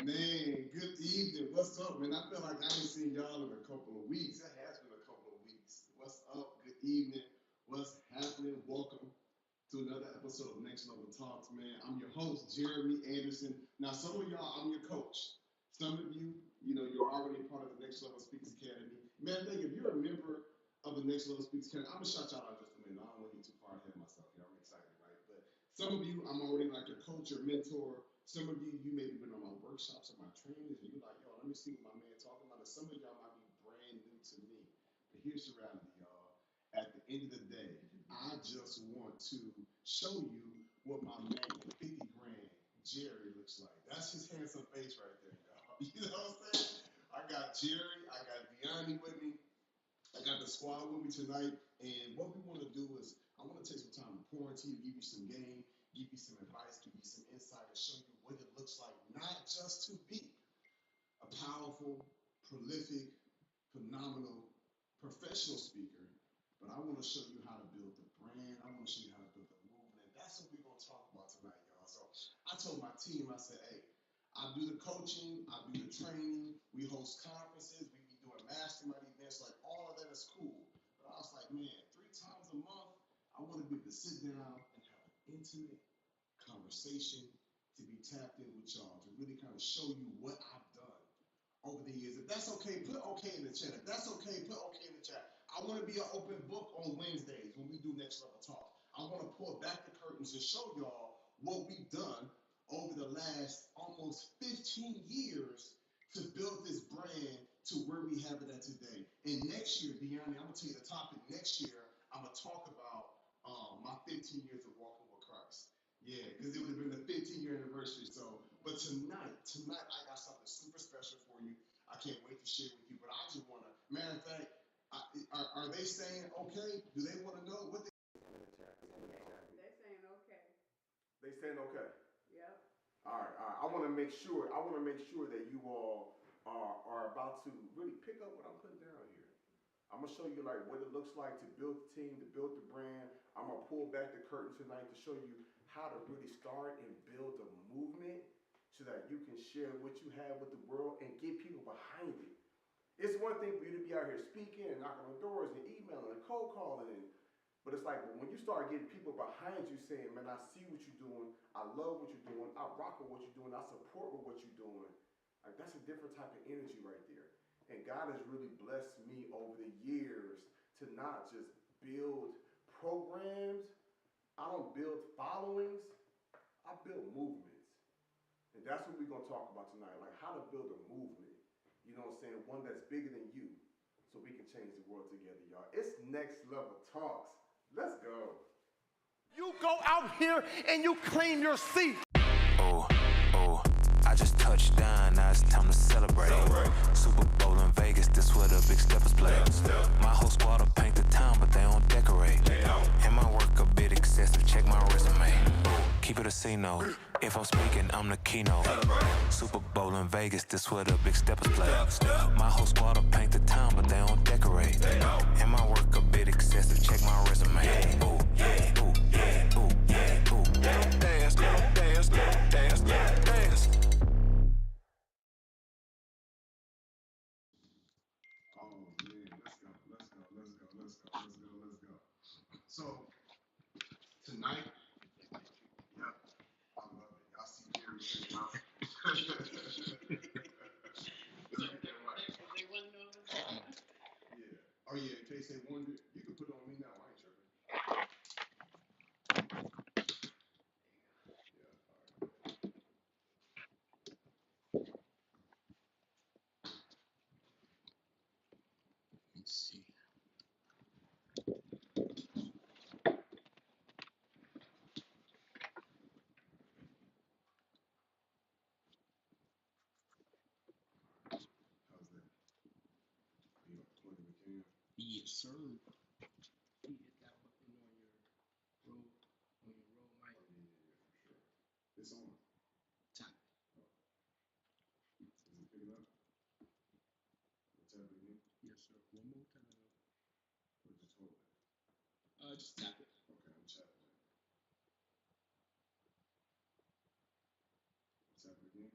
Man, good evening. What's up, man? I feel like I ain't seen y'all in a couple of weeks. It has been a couple of weeks. What's up? Good evening. What's happening? Welcome to another episode of Next Level Talks, man. I'm your host, Jeremy Anderson. Now, some of y'all, I'm your coach. Some of you, you're already a part of the Next Level Speakers Academy. Man, if you're a member of the Next Level Speakers Academy, I'm going to shout y'all out just a minute. I don't want to get too far ahead of myself here. I'm excited, right? But some of you, I'm already like your coach or mentor. Some of you, you may have been on my workshops or my trainings, and you're like, yo, let me see what my man talking about. And some of y'all might be brand new to me. But here's the reality, y'all. At the end of the day, I just want to show you what my man, 50 grand Jerry, looks like. That's his handsome face right there, y'all. You know what I'm saying? I got Jerry, I got Deani with me, I got the squad with me tonight. And what we want to do is, I want to take some time to pour into you, give you some game, give you some advice, give you some insight, and show you what it looks like, not just to be a powerful, prolific, phenomenal, professional speaker, but I want to show you how to build the brand. I want to show you how to build the movement. That's what we're going to talk about tonight, y'all. So I told my team, I said, hey, I do the coaching, I do the training, we host conferences, we be doing mastermind events, like all of that is cool. But I was like, man, 3 times a month, I want to be able to sit down and have an intimate conversation, to be tapped in with y'all, to really kind of show you what I've done over the years. If that's okay, put okay in the chat. If that's okay, put okay in the chat. I want to be an open book on Wednesdays when we do Next Level Talk. I want to pull back the curtains and show y'all what we've done over the last almost 15 years to build this brand to where we have it at today. And next year, Deani, I'm going to tell you the topic. Next year, I'm going to talk about my 15 years of walking with Christ. Yeah, because it would have been the 15-year anniversary. So, but tonight, I got something super special for you. I can't wait to share with you. But I just want to, matter of fact, are they saying okay? Do they want to know what they? They're saying okay. They saying okay. Yep. All right, all right. I want to make sure. I want to make sure that you all are about to really pick up what I'm putting down here. I'm gonna show you like what it looks like to build the team, to build the brand. I'm gonna pull back the curtain tonight to show you how to really start and build a movement so that you can share what you have with the world and get people behind it. It's one thing for you to be out here speaking and knocking on doors and emailing and cold calling, but it's like when you start getting people behind you saying, man, I see what you're doing, I love what you're doing, I rock with what you're doing, I support with what you're doing. Like that's a different type of energy right there. And God has really blessed me over the years to not just build programs. I don't build followings. I build movements. And that's what we're going to talk about tonight, like how to build a movement. You know what I'm saying? One that's bigger than you so we can change the world together, y'all. It's Next Level Talks. Let's go. You go out here and you claim your seat. Oh, oh, I just touched down, now it's time to celebrate. Super Bowl in Vegas, this where the big steppers play. My whole squad will paint the town, but they don't decorate. And my work a bit excessive, check my resume. Keep it a C note, if I'm speaking, I'm the keynote. Super Bowl in Vegas, this where the big steppers play. My whole squad will paint the town, but they don't decorate. And my work a bit excessive, check my resume. Ooh, yeah, ooh, yeah, ooh, yeah, ooh, yeah. Dance, dance, dance, dance. Oh man, let's go. So tonight, yep, I love it. Y'all see Jerry sitting out. Yeah. Oh yeah, in case they wondered, you can put it on me now. I ain't tripping. Yes, sir. You hit that button on your roll mic. It's on. Tap. Is it picking up? Tap it again. Yes, sir. One more time. Or just hold it? Just tap it. Okay, I'm tapping it. Tap it again.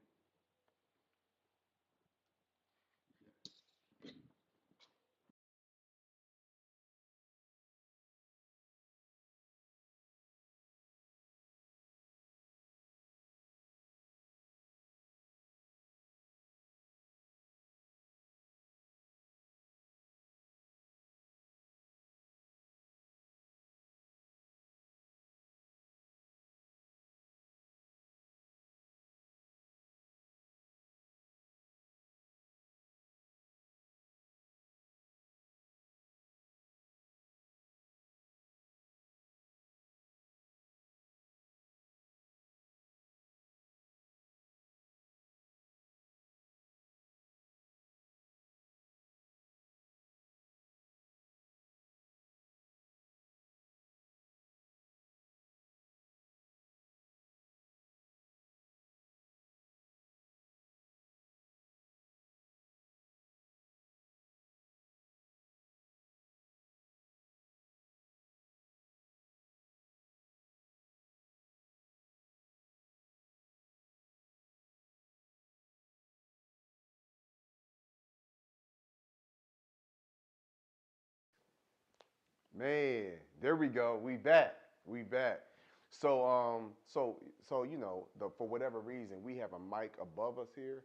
Man, there we go. We back. We back. So you know, for whatever reason, we have a mic above us here,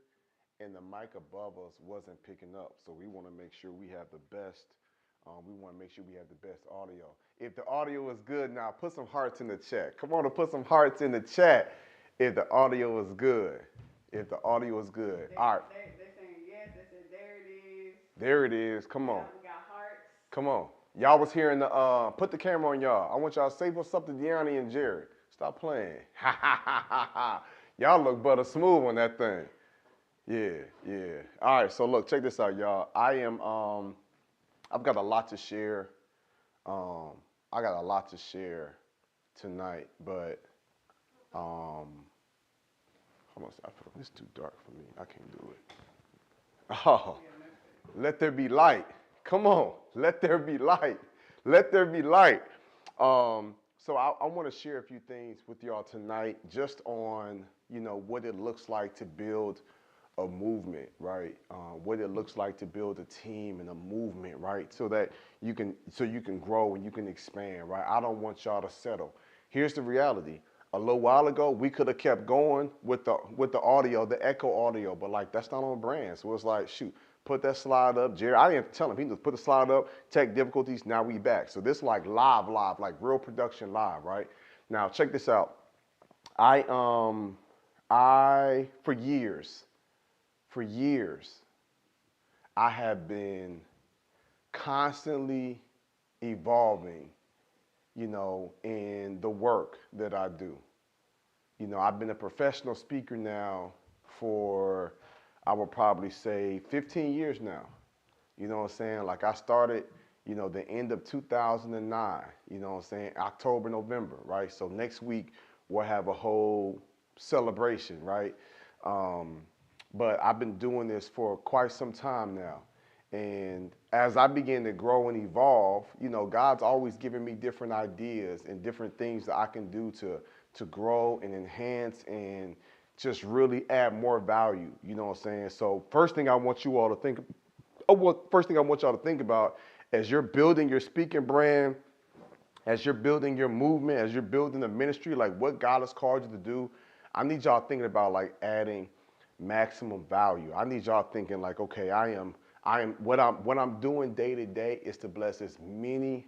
and the mic above us wasn't picking up. So we want to make sure we have the best. We want to make sure we have the best audio. If the audio is good, now put some hearts in the chat. Come on, to put some hearts in the chat. If the audio is good. If the audio is good. All right. They're saying yes. They said there it is. There it is. Come on. We got hearts. Come on. Y'all was hearing the, put the camera on y'all. I want y'all to say what's up to Deanna and Jared. Stop playing. Ha ha ha ha ha. Y'all look butter smooth on that thing. Yeah, yeah. All right, so look, check this out, y'all. I've got a lot to share. I got a lot to share tonight, but, hold on, this is too dark for me. I can't do it. Oh, let there be light. Come on, let there be light. Let there be light. So I want to share a few things with y'all tonight, just on what it looks like to build a movement, right? What it looks like to build a team and a movement, right? So that you can grow and you can expand, right? I don't want y'all to settle. Here's the reality. A little while ago, we could have kept going with the audio, the echo audio, but like that's not on brand. So it's like, shoot, put that slide up. Jerry, I didn't tell him. He just put the slide up, tech difficulties, now we back. So this like live, like real production live, right? Now check this out. For years, I have been constantly evolving, in the work that I do. I've been a professional speaker now for, I would probably say 15 years now. You know what I'm saying? Like I started, the end of 2009, you know what I'm saying? October, November, right? So next week we'll have a whole celebration, right? But I've been doing this for quite some time now. And as I begin to grow and evolve, God's always giving me different ideas and different things that I can do to grow and enhance and just really add more value. You know what I'm saying? So first thing I want y'all to think about as you're building your speaking brand, as you're building your movement, as you're building the ministry, like what God has called you to do, I need y'all thinking about like adding maximum value. I need y'all thinking like, okay, what I'm doing day to day is to bless as many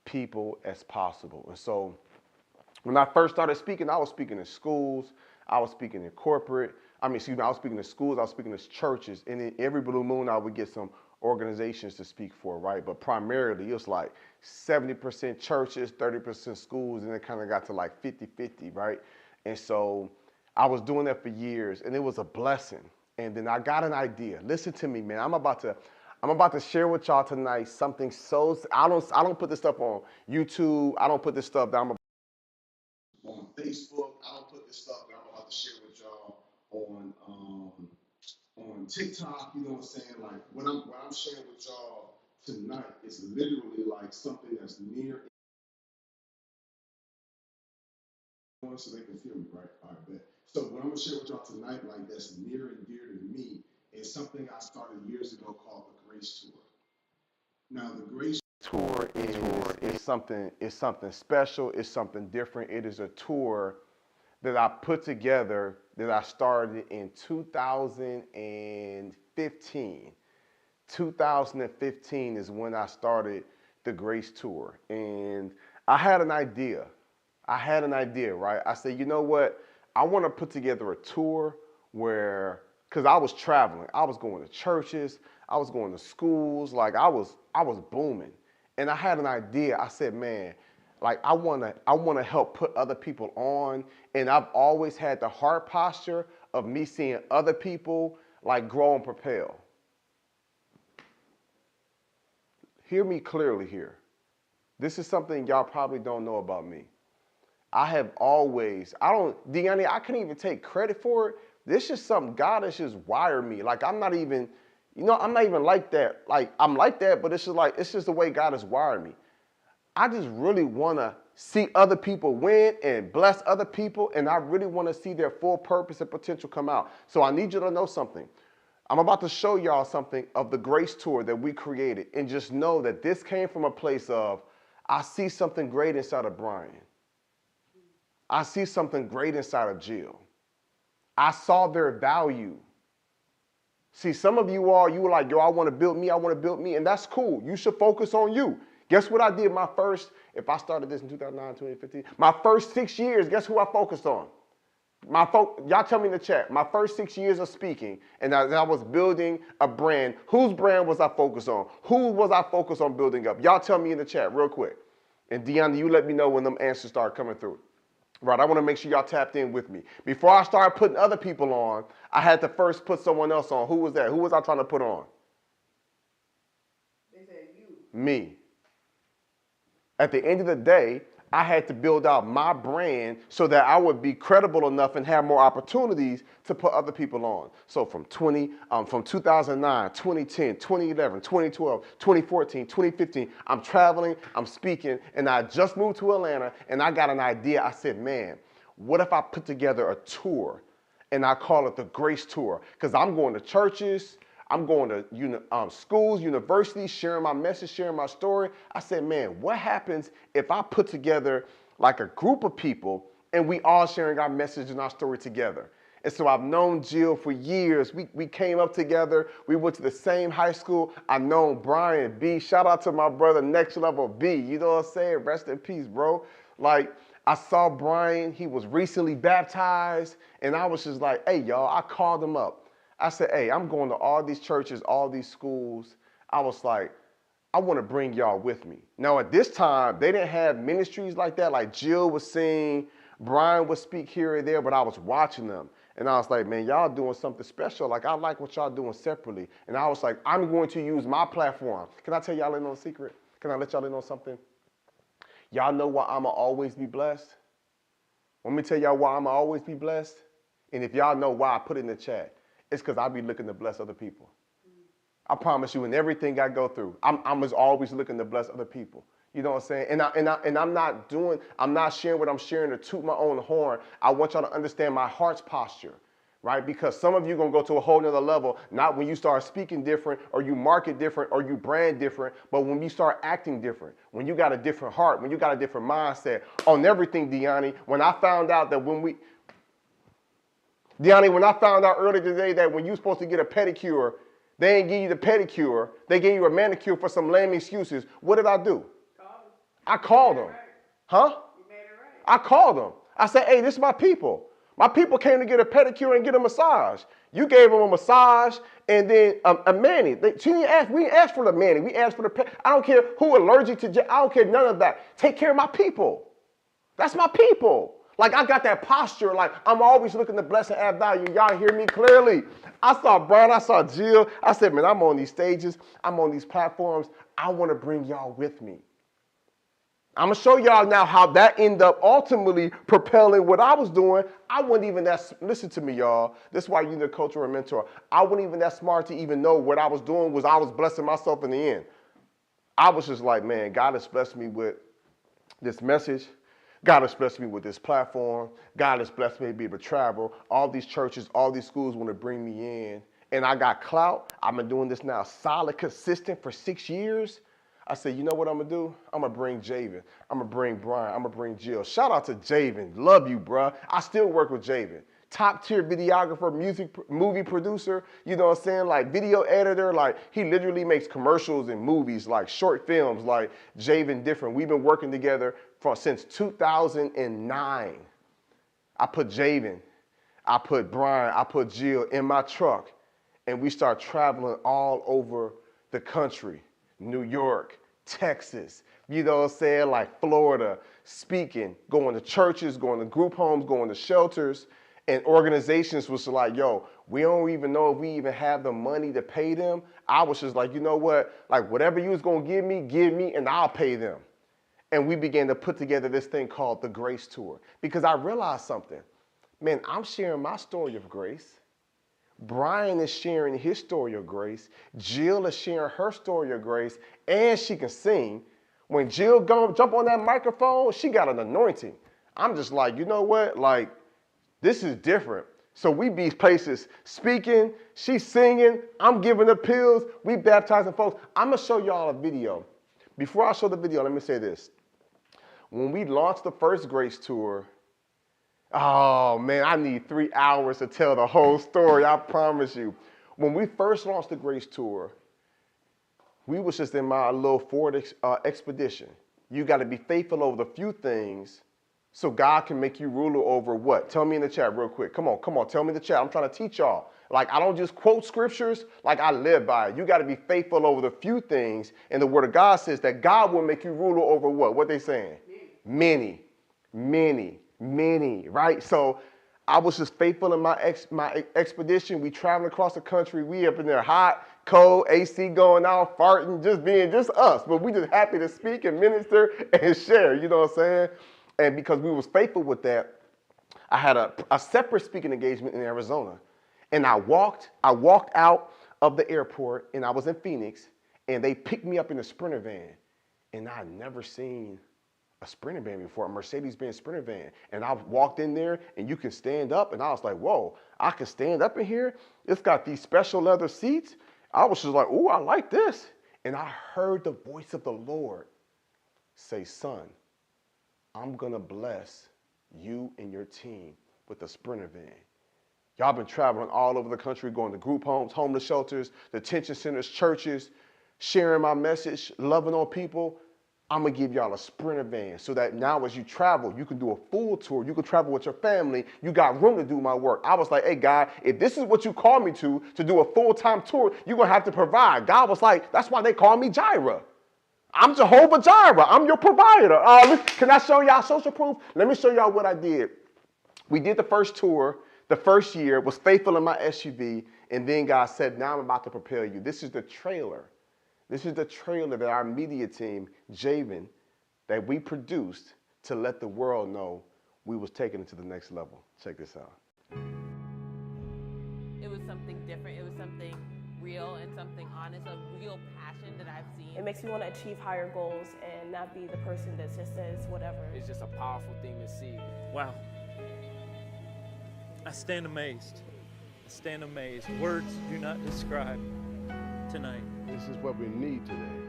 people as possible. And so when I first started speaking, I was speaking in schools, I was speaking in corporate, I was speaking in schools, I was speaking in churches, and in every blue moon I would get some organizations to speak for, right? But primarily it was like 70% churches, 30% schools, and it kind of got to like 50-50, right? And so I was doing that for years, and it was a blessing. And then I got an idea. Listen to me, man. I'm about to share with y'all tonight something so I don't put this stuff on YouTube. I don't put this stuff down. On Facebook. I don't put this stuff that I'm about to share with y'all on TikTok. You know what I'm saying? Like what I'm sharing with y'all tonight is literally like something that's near. So they can feel me, right? All right, bet. So what I'm gonna share with y'all tonight, like that's near and dear to me, is something I started years ago called the Grace Tour. Now the Grace Tour is something special. It's something different. It is a tour that I put together that I started in 2015. 2015 is when I started the Grace Tour, and I had an idea. Right? I said, you know what? I want to put together a tour where, because I was traveling, I was going to churches, I was going to schools, like I was booming, and I had an idea. I said, man, like I wanna help put other people on, and I've always had the heart posture of me seeing other people like grow and propel. Hear me clearly here. This is something y'all probably don't know about me. I have always, Deanne, I can't even take credit for it. This is something God has just wired me. Like I'm not even like that. Like I'm like that, but it's just the way God has wired me. I just really want to see other people win and bless other people, and I really want to see their full purpose and potential come out. So I need you to know something. I'm about to show y'all something of the Grace Tour that we created, and just know that this came from a place of, I see something great inside of Brian. I see something great inside of Jill. I saw their value. See, some of you were like, yo, I want to build me, and that's cool. You should focus on you. Guess what I did if I started this in 2009, 2015, my first 6 years, guess who I focused on? Y'all tell me in the chat, my first 6 years of speaking, and I was building a brand. Whose brand was I focused on? Who was I focused on building up? Y'all tell me in the chat real quick. And Deanna, you let me know when them answers start coming through. Right, I want to make sure y'all tapped in with me. Before I started putting other people on, I had to first put someone else on. Who was that? Who was I trying to put on? They said you. Me. At the end of the day, I had to build out my brand so that I would be credible enough and have more opportunities to put other people on. So from 2009, 2010, 2011, 2012, 2014, 2015, I'm traveling, I'm speaking, and I just moved to Atlanta, and I got an idea. I said, man, what if I put together a tour, and I call it the Grace Tour? Because I'm going to churches, I'm going to schools, universities, sharing my message, sharing my story. I said, man, what happens if I put together like a group of people and we all sharing our message and our story together? And so I've known Jill for years. We came up together. We went to the same high school. I've known Brian B. Shout out to my brother, Next Level B. You know what I'm saying? Rest in peace, bro. Like, I saw Brian. He was recently baptized. And I was just like, hey, y'all, I called him up. I said, hey, I'm going to all these churches, all these schools. I was like, I want to bring y'all with me. Now, at this time, they didn't have ministries like that. Like Jill would sing, Brian would speak here and there, but I was watching them. And I was like, man, y'all doing something special. Like, I like what y'all doing separately. And I was like, I'm going to use my platform. Can I tell y'all in on a secret? Can I let y'all in on something? Y'all know why I'ma always be blessed? Let me tell y'all why I'ma always be blessed. And if y'all know why, I put it in the chat. It's because I be looking to bless other people. I promise you, in everything I go through, I'm always looking to bless other people. You know what I'm saying? And I'm not sharing what I'm sharing to toot my own horn. I want y'all to understand my heart's posture, right? Because some of you gonna go to a whole nother level, not when you start speaking different or you market different or you brand different, but when you start acting different, when you got a different heart, when you got a different mindset on everything, Deanne. When I found out earlier today that when you're supposed to get a pedicure, they ain't give you the pedicure, they gave you a manicure for some lame excuses. What did I do? I called them. Huh? You made it right. I called them. I said, hey, this is my people. My people came to get a pedicure and get a massage. You gave them a massage and then a mani. We didn't ask for the mani. We asked for the I don't care who allergic to, I don't care none of that. Take care of my people. That's my people. Like, I got that posture. Like, I'm always looking to bless and add value. Y'all hear me clearly? I saw Brian, I saw Jill. I said, man, I'm on these stages. I'm on these platforms. I want to bring y'all with me. I'm going to show y'all now how that ended up ultimately propelling what I was doing. I wasn't even that, listen to me, y'all. This is why you need a coach or a mentor. I wasn't even that smart to even know what I was doing was I was blessing myself in the end. I was just like, man, God has blessed me with this message. God has blessed me with this platform. God has blessed me to be able to travel. All these churches, all these schools want to bring me in. And I got clout. I've been doing this now solid, consistent for 6 years. I said, you know what I'm going to do? I'm going to bring Javen. I'm going to bring Brian. I'm going to bring Jill. Shout out to Javen. Love you, bruh. I still work with Javen. Top tier videographer, movie producer, you know what I'm saying? Like video editor, like he literally makes commercials and movies, like short films, like Javen different. We've been working together since 2009. I put Javen, I put Brian, I put Jill in my truck, and we start traveling all over the country. New York, Texas, you know what I'm saying? Like Florida, speaking, going to churches, going to group homes, going to shelters. And organizations was like, yo, we don't even know if we even have the money to pay them. I was just like, you know what? Like, whatever you was going to give me, and I'll pay them. And we began to put together this thing called the Grace Tour. Because I realized something. Man, I'm sharing my story of grace. Brian is sharing his story of grace. Jill is sharing her story of grace. And she can sing. When Jill jump on that microphone, she got an anointing. I'm just like, you know what? Like, this is different. So we be places speaking, she's singing, I'm giving the pills, we baptizing folks. I'm gonna show y'all a video. Before I show the video, let me say this. When we launched the first Grace Tour, oh man, I need 3 hours to tell the whole story, I promise you. When we first launched the Grace Tour, we was just in my little Ford Expedition. You gotta be faithful over the few things so God can make you ruler over what? Tell me in the chat real quick. Come on, tell me in the chat. I'm trying to teach y'all. Like, I don't just quote scriptures, like I live by it. You got to be faithful over the few things. And the word of God says that God will make you ruler over what? What they saying? Many, right? So I was just faithful in my expedition. We traveling across the country. We up in there hot, cold, AC going out, farting, just being just us. But we just happy to speak and minister and share, you know what I'm saying? And because we was faithful with that, I had a separate speaking engagement in Arizona. And I walked out of the airport, and I was in Phoenix, and they picked me up in a Sprinter van. And I had never seen a Sprinter van before, a Mercedes-Benz Sprinter van. And I walked in there, and you can stand up, and I was like, whoa, I can stand up in here? It's got these special leather seats. I was just like, ooh, I like this. And I heard the voice of the Lord say, son, I'm gonna bless you and your team with a Sprinter van. Y'all been traveling all over the country, going to group homes, homeless shelters, detention centers, churches, sharing my message, loving on people. I'm gonna give y'all a Sprinter van so that now as you travel, you can do a full tour. You can travel with your family. You got room to do my work. I was like, hey, God, if this is what you call me to do a full-time tour, you're gonna have to provide. God was like, that's why they call me Jireh. I'm Jehovah Jireh. I'm your provider. Can I show y'all social proof? Let me show y'all what I did. We did the first tour. The first year was faithful in my SUV. And then God said, now I'm about to prepare you. This is the trailer. This is the trailer that our media team, Javen, that we produced to let the world know we was taking it to the next level. Check this out. It was something different. It was something real and something honest, a real passion that I've seen. It makes me want to achieve higher goals and not be the person that just says whatever. It's just a powerful thing to see. Wow. I stand amazed. I stand amazed. Words do not describe tonight. This is what we need today.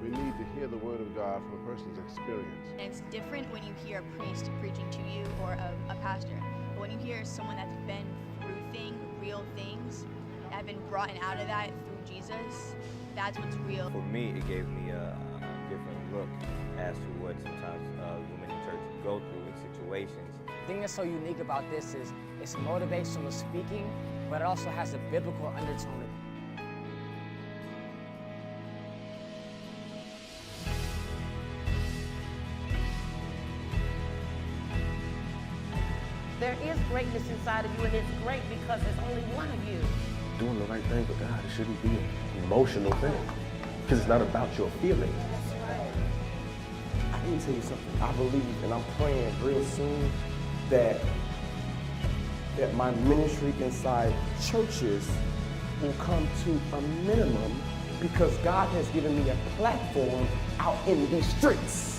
We need to hear the word of God from a person's experience. And it's different when you hear a priest preaching to you or a pastor. But when you hear someone that's been through real things, that have been brought out of that through Jesus, that's what's real. For me, it gave me a different look as to what sometimes women in church go through in situations. The thing that's so unique about this is it's motivational speaking, but it also has a biblical undertone. greatness inside of you, and it's great because there's only one of you. Doing the right thing for God, it shouldn't be an emotional thing, because it's not about your feelings. I need to tell you something. I believe, and I'm praying real soon, that my ministry inside churches will come to a minimum, because God has given me a platform out in these streets.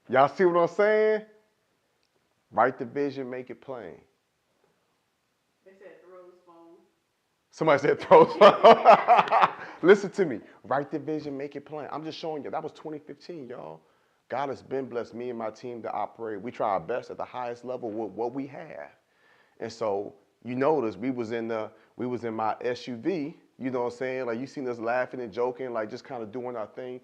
Y'all see what I'm saying? Write the vision, make it plain. They said throw his phone. Somebody said throw his phone. Listen to me. Write the vision, make it plain. I'm just showing you. That was 2015, y'all. God has been blessed me and my team to operate. We try our best at the highest level with what we have. And so you notice we was in my SUV, you know what I'm saying? Like you seen us laughing and joking, like just kind of doing our thing.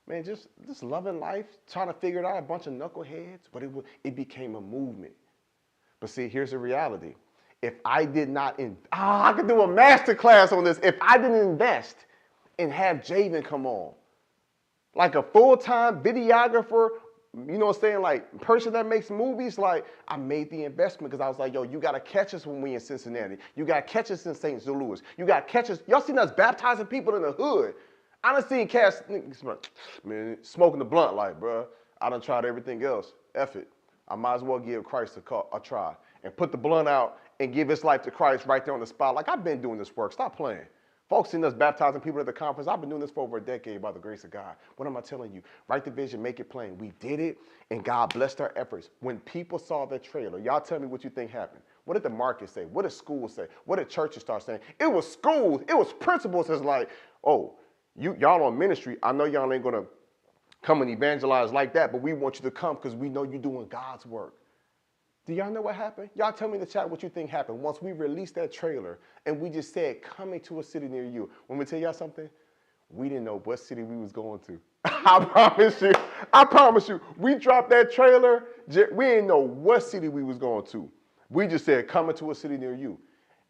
Man, just loving life, trying to figure it out, a bunch of knuckleheads, but it became a movement. But see, here's the reality. If I did not, I could do a master class on this. If I didn't invest and have Javen come on, like a full-time videographer, you know what I'm saying, like person that makes movies, like I made the investment because I was like, yo, you got to catch us when we in Cincinnati. You got to catch us in St. Louis. You got to catch us. Y'all seen us baptizing people in the hood. I done seen cats, man, smoking the blunt like, bruh, I done tried everything else. F it. I might as well give Christ a try and put the blunt out and give his life to Christ right there on the spot. Like, I've been doing this work. Stop playing. Folks seen us baptizing people at the conference. I've been doing this for over a decade by the grace of God. What am I telling you? Write the vision, make it plain. We did it, and God blessed our efforts. When people saw the trailer, y'all tell me what you think happened. What did the market say? What did schools say? What did churches start saying? It was schools. It was principals that's like, oh, y'all on ministry, I know y'all ain't gonna come and evangelize like that, but we want you to come because we know you're doing God's work. Do y'all know what happened? Y'all tell me in the chat what you think happened once we released that trailer and we just said, coming to a city near you. When we tell y'all something, we didn't know what city we was going to. I promise you, we dropped that trailer, we didn't know what city we was going to. We just said, coming to a city near you.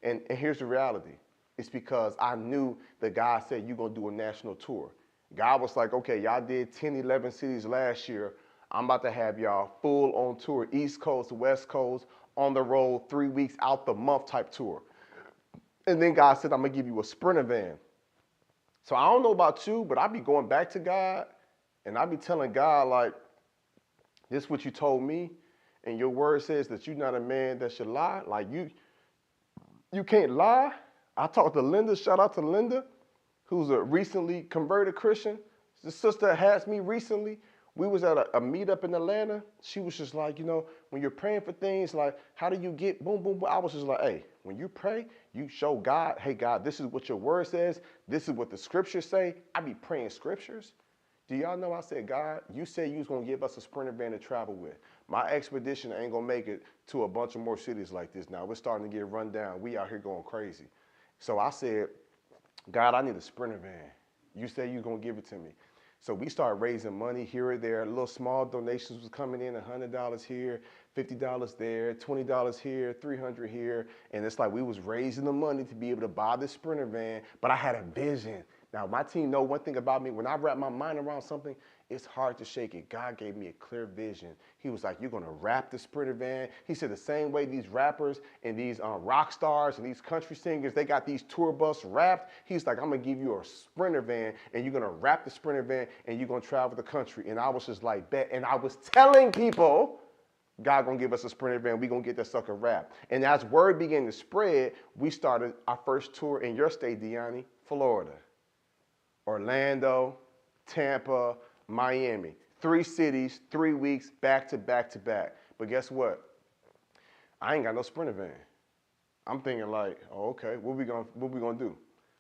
And here's the reality. It's because I knew that God said, you're going to do a national tour. God was like, okay, y'all did 10, 11 cities last year. I'm about to have y'all full on tour, East Coast, West Coast, on the road, 3 weeks out the month type tour. And then God said, I'm going to give you a Sprinter van. So I don't know about you, but I be going back to God and I be telling God, like, this is what you told me. And your word says that you're not a man that should lie. Like, you can't lie. I talked to Linda, shout out to Linda, who's a recently converted Christian. The sister asked me recently, we was at a meetup in Atlanta. She was just like, you know, when you're praying for things, like, how do you get boom, boom, boom? I was just like, hey, when you pray, you show God, hey, God, this is what your word says. This is what the scriptures say. I be praying scriptures. Do y'all know I said, God, you said you was going to give us a Sprinter van to travel with. My expedition ain't going to make it to a bunch of more cities like this now. We're starting to get run down. We out here going crazy. So I said, God, I need a Sprinter van. You said you was going to give it to me. So we started raising money here or there. Little small donations was coming in, $100 here, $50 there, $20 here, $300 here. And it's like we was raising the money to be able to buy this Sprinter van, but I had a vision. Now, my team know one thing about me. When I wrap my mind around something, it's hard to shake it. God gave me a clear vision. He was like, you're going to wrap the Sprinter van. He said the same way these rappers and these rock stars and these country singers, they got these tour bus wrapped. He's like, I'm going to give you a Sprinter van, and you're going to wrap the Sprinter van, and you're going to travel the country. And I was just like, bet. And I was telling people, God going to give us a Sprinter van. We're going to get that sucker wrapped. And as word began to spread, we started our first tour in your state, Deani, Florida. Orlando, Tampa, Miami. 3 cities, 3 weeks, back to back to back. But guess what? I ain't got no Sprinter van. I'm thinking like, oh, okay, what we gonna do?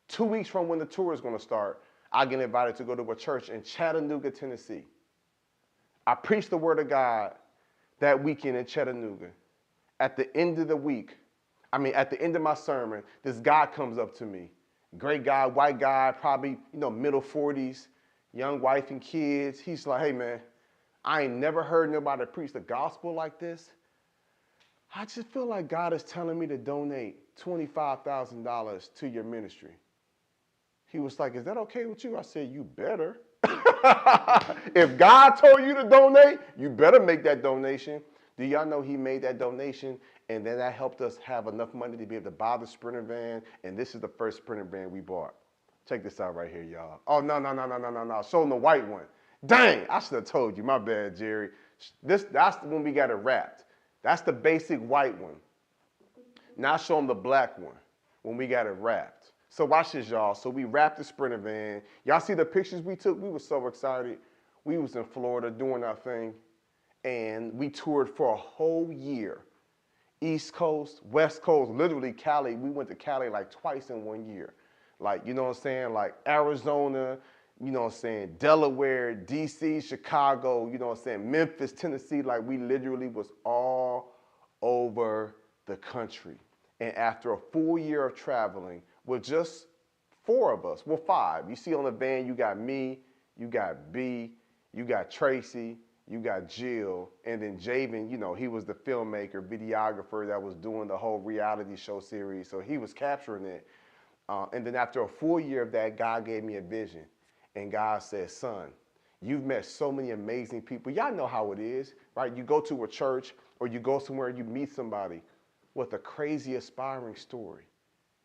2 weeks from when the tour is going to start, I get invited to go to a church in Chattanooga, Tennessee. I preached the word of God that weekend in Chattanooga. At the end of the week, at the end of my sermon, this guy comes up to me. Great guy, white guy, probably, middle 40s, young wife and kids. He's like, hey man, I ain't never heard nobody preach the gospel like this. I just feel like God is telling me to donate $25,000 to your ministry. He was like, is that okay with you? I said, you better. If God told you to donate, you better make that donation. Do y'all know he made that donation? And then that helped us have enough money to be able to buy the Sprinter van. And this is the first Sprinter van we bought. Check this out right here, y'all. Oh, no. Show them the white one. Dang, I should have told you. My bad, Jerry. That's when we got it wrapped. That's the basic white one. Now show them the black one when we got it wrapped. So watch this, y'all. So we wrapped the Sprinter van. Y'all see the pictures we took? We were so excited. We was in Florida doing our thing. And we toured for a whole year. East Coast, West Coast, literally Cali. We went to Cali like twice in 1 year. Like, you know what I'm saying? Like Arizona, you know what I'm saying? Delaware, DC, Chicago, you know what I'm saying? Memphis, Tennessee. Like we literally was all over the country. And after a full year of traveling with just 4 of us, well 5. You see on the van, you got me, you got B, you got Tracy, you got Jill, and then Javen, he was the filmmaker, videographer that was doing the whole reality show series. So he was capturing it. And then after a full year of that, God gave me a vision. And God said, son, you've met so many amazing people. Y'all know how it is, right? You go to a church or you go somewhere and you meet somebody with a crazy, aspiring story.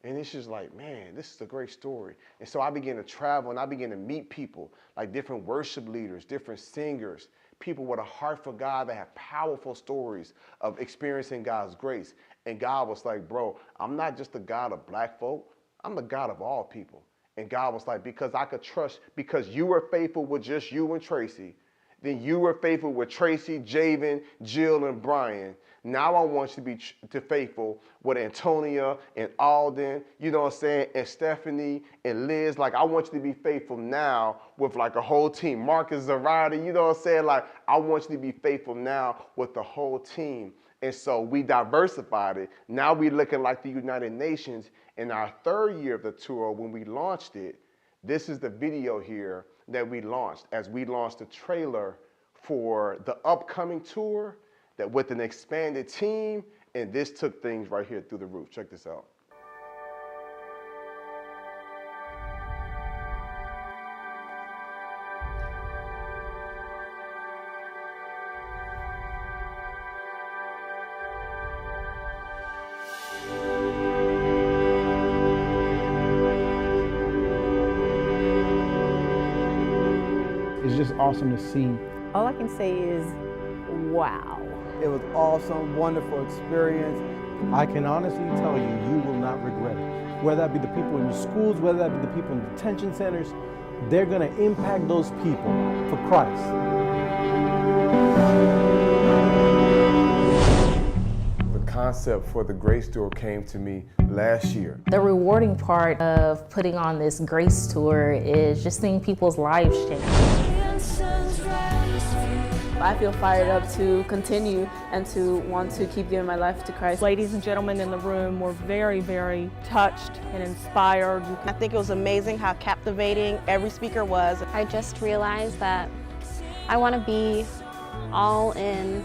And it's just like, man, this is a great story. And so I began to travel and I began to meet people, like different worship leaders, different singers, people with a heart for God that have powerful stories of experiencing God's grace. And God was like, bro, I'm not just the God of black folk. I'm the God of all people. And God was like, because I could trust, because you were faithful with just you and Tracy, then you were faithful with Tracy, Javen, Jill, and Brian. Now I want you to be faithful with Antonia and Alden, you know what I'm saying, and Stephanie and Liz. Like, I want you to be faithful now with like a whole team. Marcus Zarate, you know what I'm saying? Like, I want you to be faithful now with the whole team. And so we diversified it. Now we're looking like the United Nations. In our 3rd year of the tour, when we launched it, this is the video here that we launched as we launched a trailer for the upcoming tour that with an expanded team, and this took things right here through the roof. Check this out. It's just awesome to see. All I can say is, wow. It was awesome, wonderful experience. I can honestly tell you, you will not regret it. Whether that be the people in your schools, whether that be the people in detention centers, they're going to impact those people for Christ. The concept for the Grace Tour came to me last year. The rewarding part of putting on this Grace Tour is just seeing people's lives change. I feel fired up to continue and to want to keep giving my life to Christ. Ladies and gentlemen in the room were very, very touched and inspired. I think it was amazing how captivating every speaker was. I just realized that I want to be all in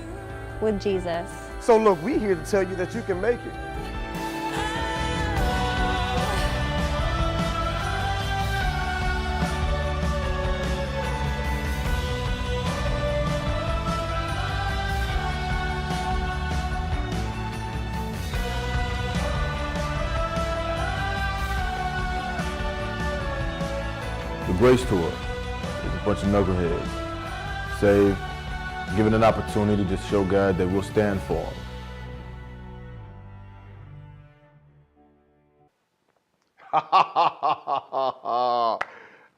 with Jesus. So look, we're here to tell you that you can make it. The Grace Tour is a bunch of knuckleheads, saved, given an opportunity to show God that we'll stand for him.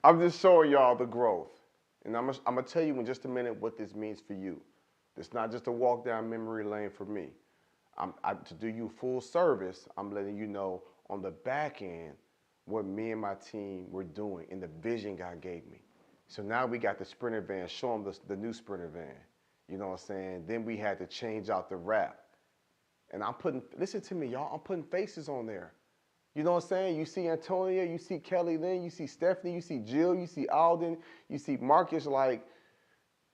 I'm just showing y'all the growth. And I'm gonna tell you in just a minute what this means for you. It's not just a walk down memory lane for me. To do you full service, I'm letting you know on the back end what me and my team were doing and the vision God gave me. So now we got the Sprinter van, show them the new Sprinter van. You know what I'm saying? Then we had to change out the wrap. And I'm putting, listen to me, y'all, I'm putting faces on there. You know what I'm saying? You see Antonia, you see Kelly Lynn, you see Stephanie, you see Jill, you see Alden, you see Marcus, like,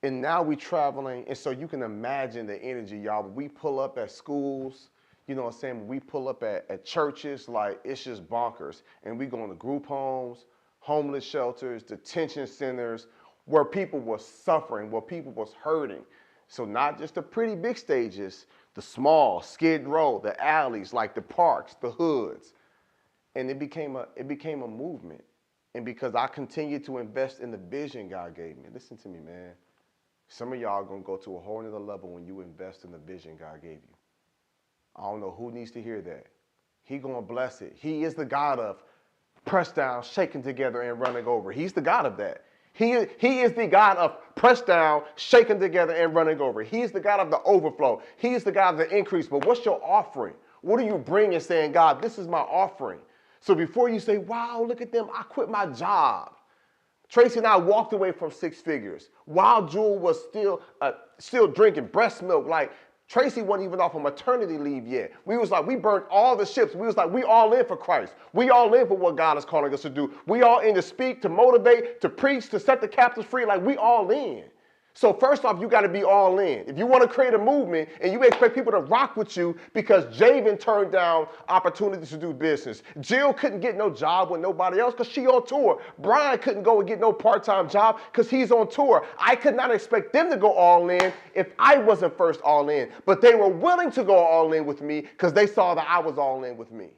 and now we traveling. And so you can imagine the energy, y'all. When we pull up at schools, you know what I'm saying? When we pull up at churches, like, it's just bonkers. And we go into group homes, homeless shelters, detention centers, where people were suffering, where people was hurting. So not just the pretty big stages, the small, Skid Row, the alleys, like the parks, the hoods. And it became a movement. And because I continued to invest in the vision God gave me. Listen to me, man. Some of y'all are going to go to a whole nother level when you invest in the vision God gave you. I don't know who needs to hear that. He going to bless it. He is the God of pressed down, shaken together, and running over. He's the God of that. He is the God of pressed down, shaken together, and running over. He's the God of the overflow. He's the God of the increase. But what's your offering? What are you bringing saying, God, this is my offering? So before you say, wow, look at them, I quit my job. Tracy and I walked away from 6 figures while Jewel was still drinking breast milk. Like, Tracy wasn't even off of maternity leave yet. We was like, we burned all the ships. We was like, we all in for Christ. We all in for what God is calling us to do. We all in to speak, to motivate, to preach, to set the captives free. Like, we all in. So first off, you got to be all in. If you want to create a movement and you expect people to rock with you because Javen turned down opportunities to do business. Jill couldn't get no job with nobody else because she on tour. Brian couldn't go and get no part-time job because he's on tour. I could not expect them to go all in if I wasn't first all in. But they were willing to go all in with me because they saw that I was all in with me.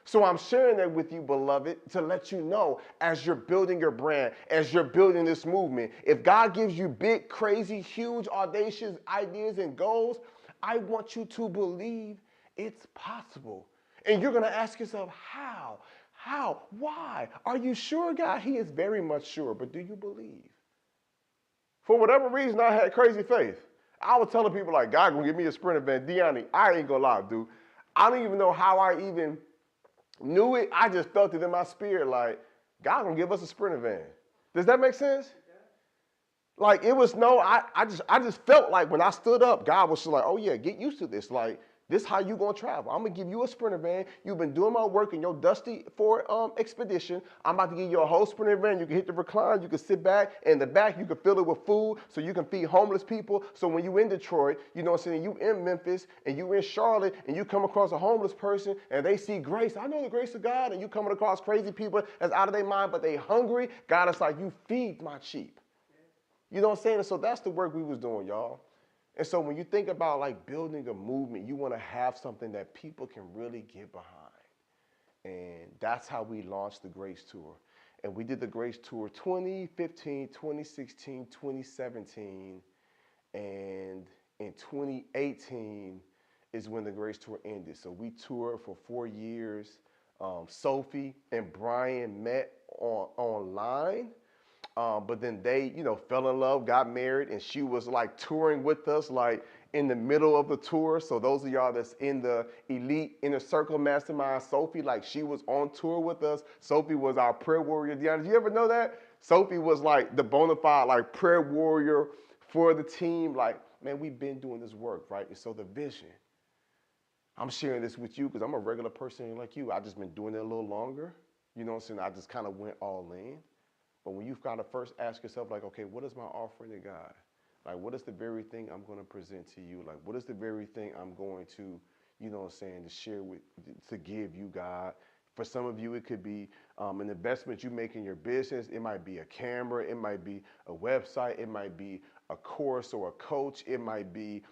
So I'm sharing that with you, beloved, to let you know as you're building your brand, as you're building this movement, if God gives you big, crazy, huge, audacious ideas and goals, I want you to believe it's possible. And you're going to ask yourself, how? How? Why? Are you sure, God? He is very much sure, but do you believe? For whatever reason, I had crazy faith. I was telling people like, God gonna give me a Sprinter van. Deani, I ain't gonna lie, dude. I don't even know how I even knew it. I just felt it in my spirit, like, God gonna give us a Sprinter van. Does that make sense? Like, it was I just felt like when I stood up, God was just like, oh yeah, get used to this. Like, this how you gonna travel. I'm gonna give you a Sprinter van. You've been doing my work in your dusty Ford Expedition. I'm about to give you a whole Sprinter van. You can hit the recline. You can sit back. In the back, you can fill it with food so you can feed homeless people. So when you in Detroit, you know what I'm saying, you in Memphis and you in Charlotte and you come across a homeless person and they see grace. I know the grace of God, and you coming across crazy people that's out of their mind, but they hungry. God is like, you feed my sheep. You know what I'm saying? And so that's the work we was doing, y'all. And so when you think about like building a movement, you want to have something that people can really get behind. And that's how we launched the Grace Tour. And we did the Grace Tour 2015, 2016, 2017. And in 2018 is when the Grace Tour ended. So we toured for 4 years. Sophie and Brian met online. But then they, fell in love, got married, and she was like touring with us, like in the middle of the tour. So those of y'all that's in the elite inner circle mastermind, Sophie, like she was on tour with us. Sophie was our prayer warrior. Deanna, did you ever know that? Sophie was like the bona fide like prayer warrior for the team. Like, man, we've been doing this work, right? And so the vision, I'm sharing this with you because I'm a regular person like you. I've just been doing it a little longer. You know what I'm saying? I just kind of went all in. But when you've got to first ask yourself, like, okay, what is my offering to God? Like, what is the very thing I'm going to present to you? Like, what is the very thing I'm going to, to share with, to give you, God? For some of you, it could be an investment you make in your business. It might be a camera. It might be a website. It might be a course or a coach. It might be,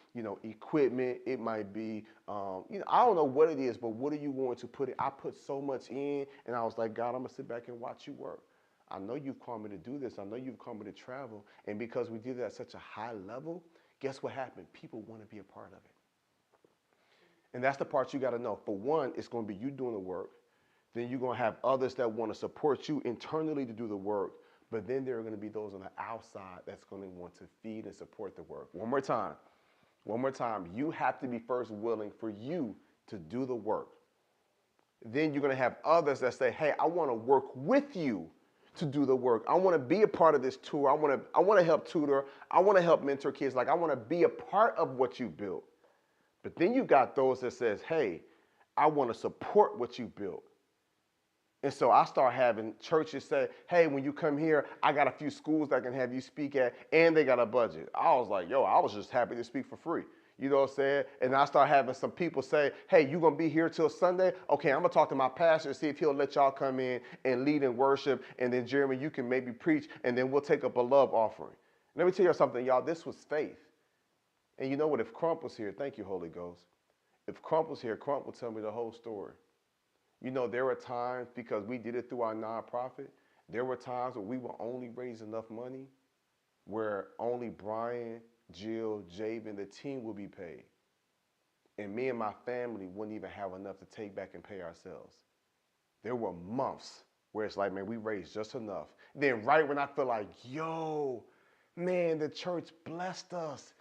equipment. It might be, I don't know what it is, but what are you going to put it? I put so much in, and I was like, God, I'm going to sit back and watch you work. I know you've called me to do this. I know you've called me to travel. And because we did it at such a high level, guess what happened? People want to be a part of it. And that's the part you got to know. For one, it's going to be you doing the work. Then you're going to have others that want to support you internally to do the work. But then there are going to be those on the outside that's going to want to feed and support the work. One more time. One more time. You have to be first willing for you to do the work. then you're going to have others that say, hey, I want to work with you to do the work. I want to be a part of this tour. I want to help tutor. I want to help mentor kids. Like, I want to be a part of what you built. But then you got those that says, hey, I want to support what you built. And so I start having churches say, hey, when you come here, I got a few schools that I can have you speak at, and they got a budget. I was like, yo, I was just happy to speak for free. You know what I'm saying? And I start having some people say, hey, you going to be here till Sunday? Okay, I'm going to talk to my pastor, see if he'll let y'all come in and lead in worship. And then, Jeremy, you can maybe preach, and then we'll take up a love offering. Let me tell you something, y'all. This was faith. And you know what? If Crump was here, thank you, Holy Ghost. If Crump was here, Crump would tell me the whole story. You know, there were times, because we did it through our nonprofit, there were times where we would only raise enough money where only Brian, Jill, Javen, the team would be paid. And me and my family wouldn't even have enough to take back and pay ourselves. There were months where it's like, man, we raised just enough. Then right when I feel like, yo, man, the church blessed us.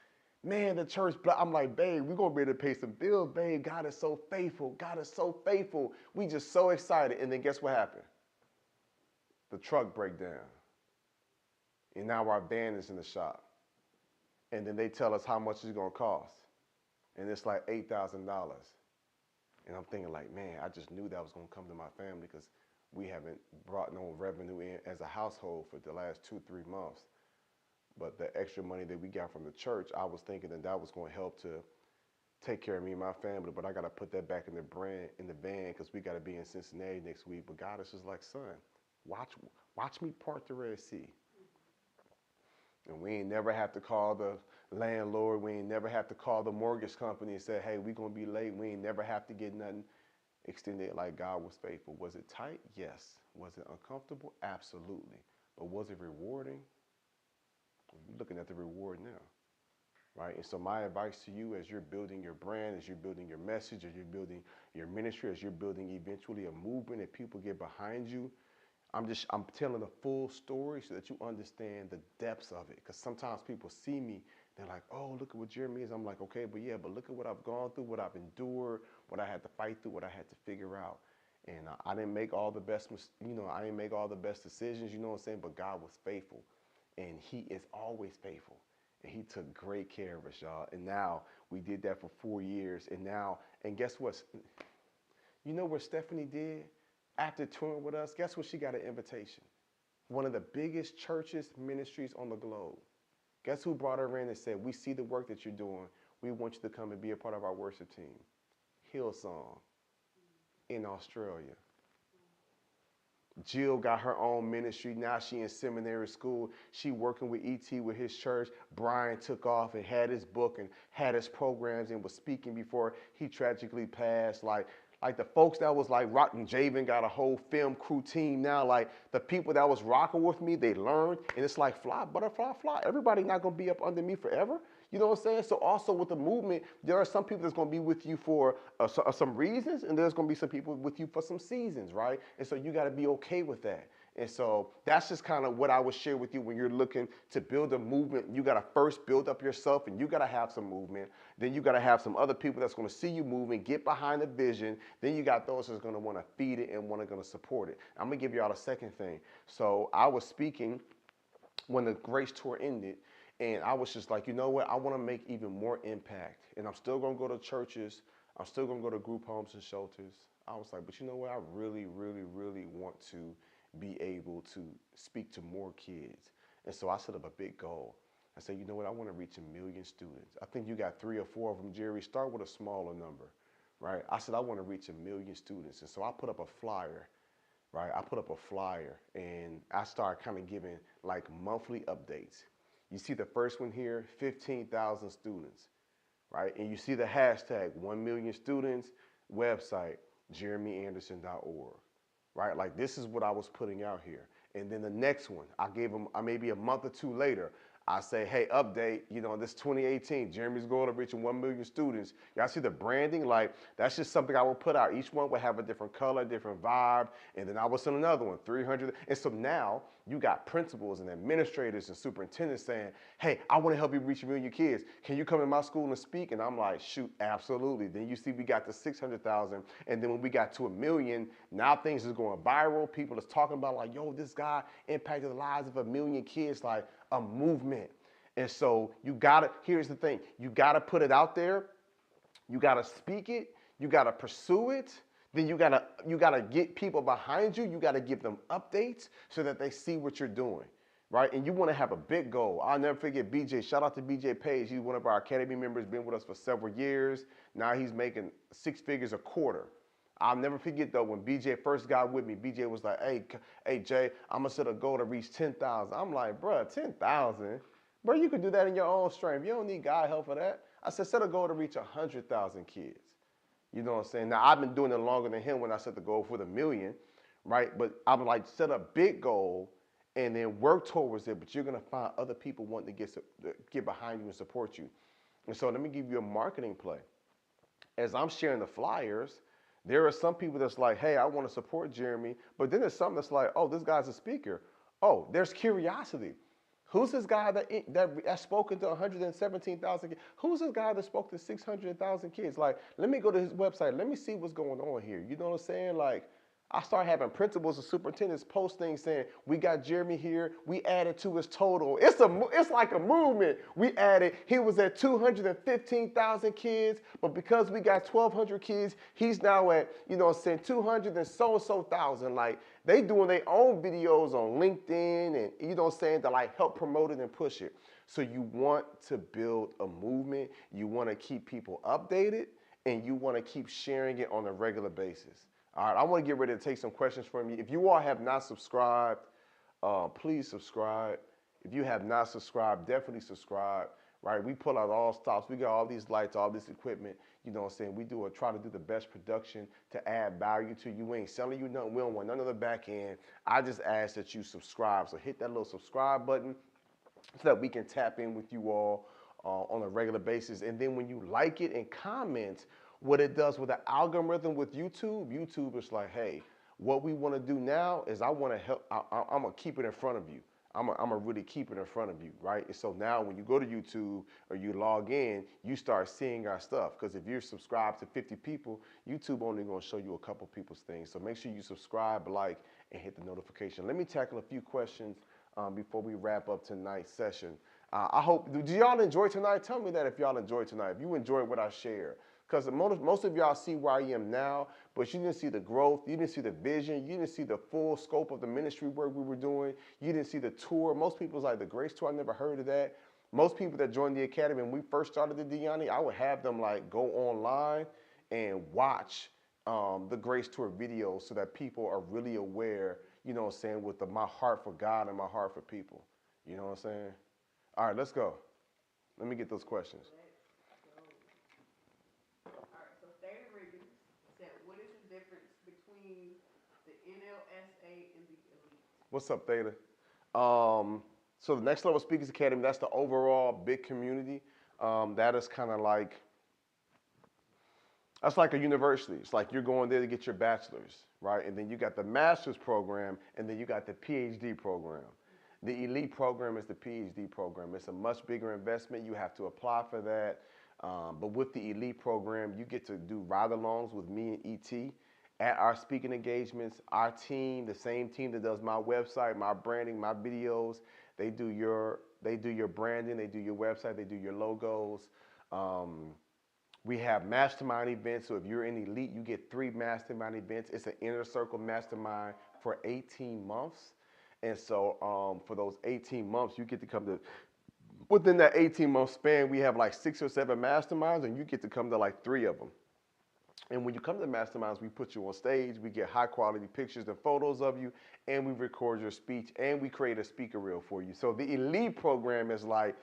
Man, the church, I'm like, babe, we're going to be able to pay some bills, babe. God is so faithful. God is so faithful. We just so excited. And then guess what happened? The truck break down. And now our van is in the shop. And then they tell us how much it's going to cost. And it's like $8,000. And I'm thinking like, man, I just knew that was going to come to my family because we haven't brought no revenue in as a household for the last 2-3 months. But the extra money that we got from the church, I was thinking that was going to help to take care of me and my family. But I got to put that back in the van because we got to be in Cincinnati next week. But God is just like, son, watch me part the Red Sea. And we ain't never have to call the landlord. We ain't never have to call the mortgage company and say, hey, we going to be late. We ain't never have to get nothing extended. Like, God was faithful. Was it tight? Yes. Was it uncomfortable? Absolutely. But was it rewarding? You're looking at the reward now, right? And so my advice to you as you're building your brand, as you're building your message, as you're building your ministry, as you're building eventually a movement that people get behind you, I'm telling the full story so that you understand the depths of it. Because sometimes people see me, they're like, oh, look at what Jeremy is. I'm like, okay, but look at what I've gone through, what I've endured, what I had to fight through, what I had to figure out. And I didn't make all the best, I didn't make all the best decisions, you know what I'm saying? But God was faithful. And he is always faithful. And he took great care of us, y'all. And now we did that for 4 years. And guess what? You know what Stephanie did after touring with us? Guess what? She got an invitation. One of the biggest churches, ministries on the globe. Guess who brought her in and said, we see the work that you're doing. We want you to come and be a part of our worship team. Hillsong in Australia. Jill got her own ministry. Now she in seminary school. She working with ET with his church. Brian took off and had his book and had his programs and was speaking before he tragically passed. Like the folks that was like rocking, Javen got a whole film crew team now. Like the people that was rocking with me, they learned. And it's like fly, butterfly, fly. Everybody not going to be up under me forever. You know what I'm saying? So also with the movement, there are some people that's going to be with you for some reasons, and there's going to be some people with you for some seasons, right? And so you got to be okay with that. And so that's just kind of what I would share with you when you're looking to build a movement. You got to first build up yourself, and you got to have some movement. Then you got to have some other people that's going to see you moving, get behind the vision. Then you got those that's going to want to feed it and want to support it. I'm going to give y'all a second thing. So I was speaking when the Grace Tour ended. And I was just like, you know what? I want to make even more impact. And I'm still going to go to churches. I'm still going to go to group homes and shelters. I was like, but you know what? I really, really, really want to be able to speak to more kids. And so I set up a big goal. I said, you know what? I want to reach 1 million students. I think you got 3 or 4 of them, Jerry. Start with a smaller number, right? I said, I want to reach 1 million students. And so I put up a flyer, right? I put up a flyer and I started kind of giving like monthly updates. You see the first one here, 15,000 students, right? And you see the hashtag 1 million students, website, jeremyanderson.org, right? Like this is what I was putting out here. And then the next one, I gave them maybe a month or 2 later, I say, hey, update, you know, this 2018, Jeremy's goal of reaching 1 million students. Y'all see the branding? Like, that's just something I will put out. Each one will have a different color, different vibe, and then I will send another one, 300. And so now you got principals and administrators and superintendents saying, hey, I want to help you reach 1 million kids. Can you come in my school and speak? And I'm like, shoot, absolutely. Then you see we got to 600,000, and then when we got to 1 million, now things is going viral. People is talking about like, yo, this guy impacted the lives of 1 million kids, like a movement. And so you gotta, here's the thing, you gotta put it out there, you gotta speak it, you gotta pursue it, then you gotta get people behind you, you gotta give them updates so that they see what you're doing, right? And you wanna have a big goal. I'll never forget BJ, shout out to BJ Page, he's one of our Academy members, been with us for several years. Now he's making 6 figures a quarter. I'll never forget though, when BJ first got with me, BJ was like, hey Jay, I'm gonna set a goal to reach 10,000. I'm like, bruh, 10,000? Bro, you can do that in your own strength. You don't need God help for that. I said, set a goal to reach 100,000 kids. You know what I'm saying? Now, I've been doing it longer than him when I set the goal for the 1 million, right? But I'm like, set a big goal and then work towards it, but you're gonna find other people wanting to get behind you and support you. And so let me give you a marketing play. As I'm sharing the flyers, there are some people that's like, hey, I want to support Jeremy, but then there's some that's like, oh, this guy's a speaker. Oh, there's curiosity. Who's this guy that's spoken to 117,000 kids? Who's this guy that spoke to 600,000 kids? Like, let me go to his website. Let me see what's going on here. You know what I'm saying? Like, I start having principals and superintendents post things saying, we got Jeremy here, we added to his total. It's like a movement. We added, he was at 215,000 kids, but because we got 1,200 kids, he's now at, you know, saying 200 and so thousand. Like, they doing their own videos on LinkedIn and, you know what I'm saying, to like help promote it and push it. So you want to build a movement, you want to keep people updated, and you want to keep sharing it on a regular basis. All right, I want to get ready to take some questions from you. If you all have not subscribed, please subscribe. If you have not subscribed, definitely subscribe, right? We pull out all stops. We got all these lights, all this equipment. You know what I'm saying? We try to do the best production to add value to you. We ain't selling you nothing. We don't want none of the back end. I just ask that you subscribe. So hit that little subscribe button so that we can tap in with you all on a regular basis. And then when you like it and comment, what it does with the algorithm with YouTube is like, hey, what we want to do now is I want to help, I'm going to keep it in front of you. I'm going to really keep it in front of you, right? And so now when you go to YouTube or you log in, you start seeing our stuff. Because if you're subscribed to 50 people, YouTube only going to show you a couple people's things. So make sure you subscribe, like, and hit the notification. Let me tackle a few questions before we wrap up tonight's session. I hope, do y'all enjoy tonight? Tell me that if y'all enjoyed tonight, if you enjoyed what I shared. Because most of y'all see where I am now, but you didn't see the growth, you didn't see the vision, you didn't see the full scope of the ministry work we were doing, you didn't see the tour. Most people's like, the Grace Tour, I never heard of that. Most people that joined the Academy, when we first started the Deani, I would have them like go online and watch the Grace Tour videos so that people are really aware, you know what I'm saying, with my heart for God and my heart for people. You know what I'm saying? All right, let's go. Let me get those questions. What's up, Theta? So the Next Level Speakers Academy, that's the overall big community. That is kind of like, that's like a university. It's like you're going there to get your bachelor's, right? And then you got the master's program, and then you got the PhD program. The elite program is the PhD program. It's a much bigger investment. You have to apply for that. But with the elite program, you get to do ride-alongs with me and ET. At our speaking engagements, our team, the same team that does my website, my branding, my videos, they do your branding, they do your website, they do your logos. We have mastermind events, so if you're in elite, you get 3 mastermind events. It's an inner circle mastermind for 18 months. And so for those 18 months, you get to come to, within that 18-month span, we have like 6 or 7 masterminds, and you get to come to like 3 of them. And when you come to the masterminds, we put you on stage, we get high quality pictures and photos of you, and we record your speech, and we create a speaker reel for you. So the elite program is like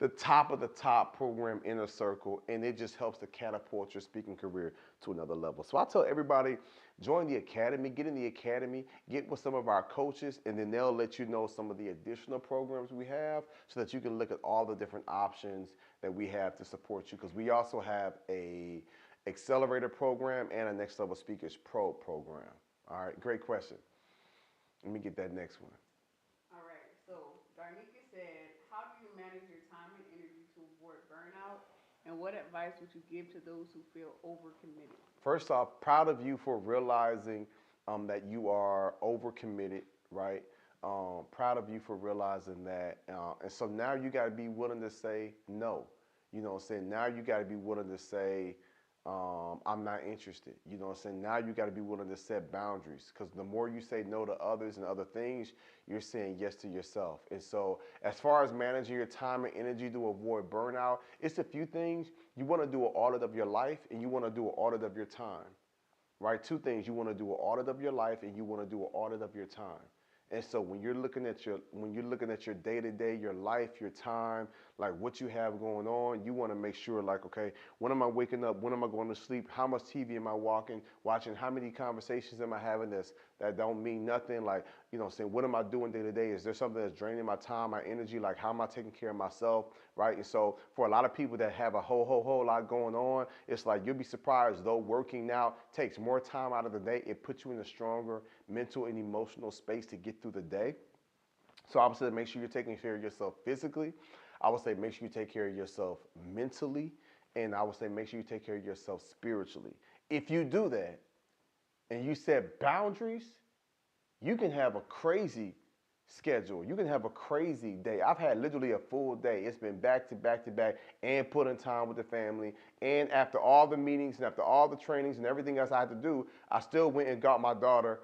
the top of the top program, Inner Circle, and it just helps to catapult your speaking career to another level. So I tell everybody, join the academy, get in the academy, get with some of our coaches, and then they'll let you know some of the additional programs we have so that you can look at all the different options that we have to support you, because we also have a accelerator program and a Next Level Speakers Pro program. All right, great question. Let me get that next one. All right, so Darnika said, how do you manage your time and energy to avoid burnout? And what advice would you give to those who feel overcommitted? First off, proud of you for realizing that you are overcommitted, right? Proud of you for realizing that. And so now you got to be willing to say no. You know what I'm saying? Now you got to be willing to say, I'm not interested. You know what I'm saying? Now you got to be willing to set boundaries, because the more you say no to others and other things, you're saying yes to yourself. And so as far as managing your time and energy to avoid burnout, it's a few things. You want to do an audit of your life and you want to do an audit of your time, right? Two things. You want to do an audit of your life and you want to do an audit of your time. And so when you're looking at your day-to-day, your life, your time, like what you have going on, you want to make sure, like, okay, when am I waking up? When am I going to sleep? How much TV am I watching? How many conversations am I having that don't mean nothing? Like, you know, saying, what am I doing day-to-day? Is there something that's draining my time, my energy? Like, how am I taking care of myself, right? And so for a lot of people that have a whole lot going on, it's like you'll be surprised, though working now takes more time out of the day, it puts you in a stronger mental and emotional space to get through the day. So I would say make sure you're taking care of yourself physically. I would say make sure you take care of yourself mentally. And I would say make sure you take care of yourself spiritually. If you do that and you set boundaries, you can have a crazy schedule. You can have a crazy day. I've had literally a full day. It's been back to back to back, and putting time with the family. And after all the meetings and after all the trainings and everything else I had to do, I still went and got my daughter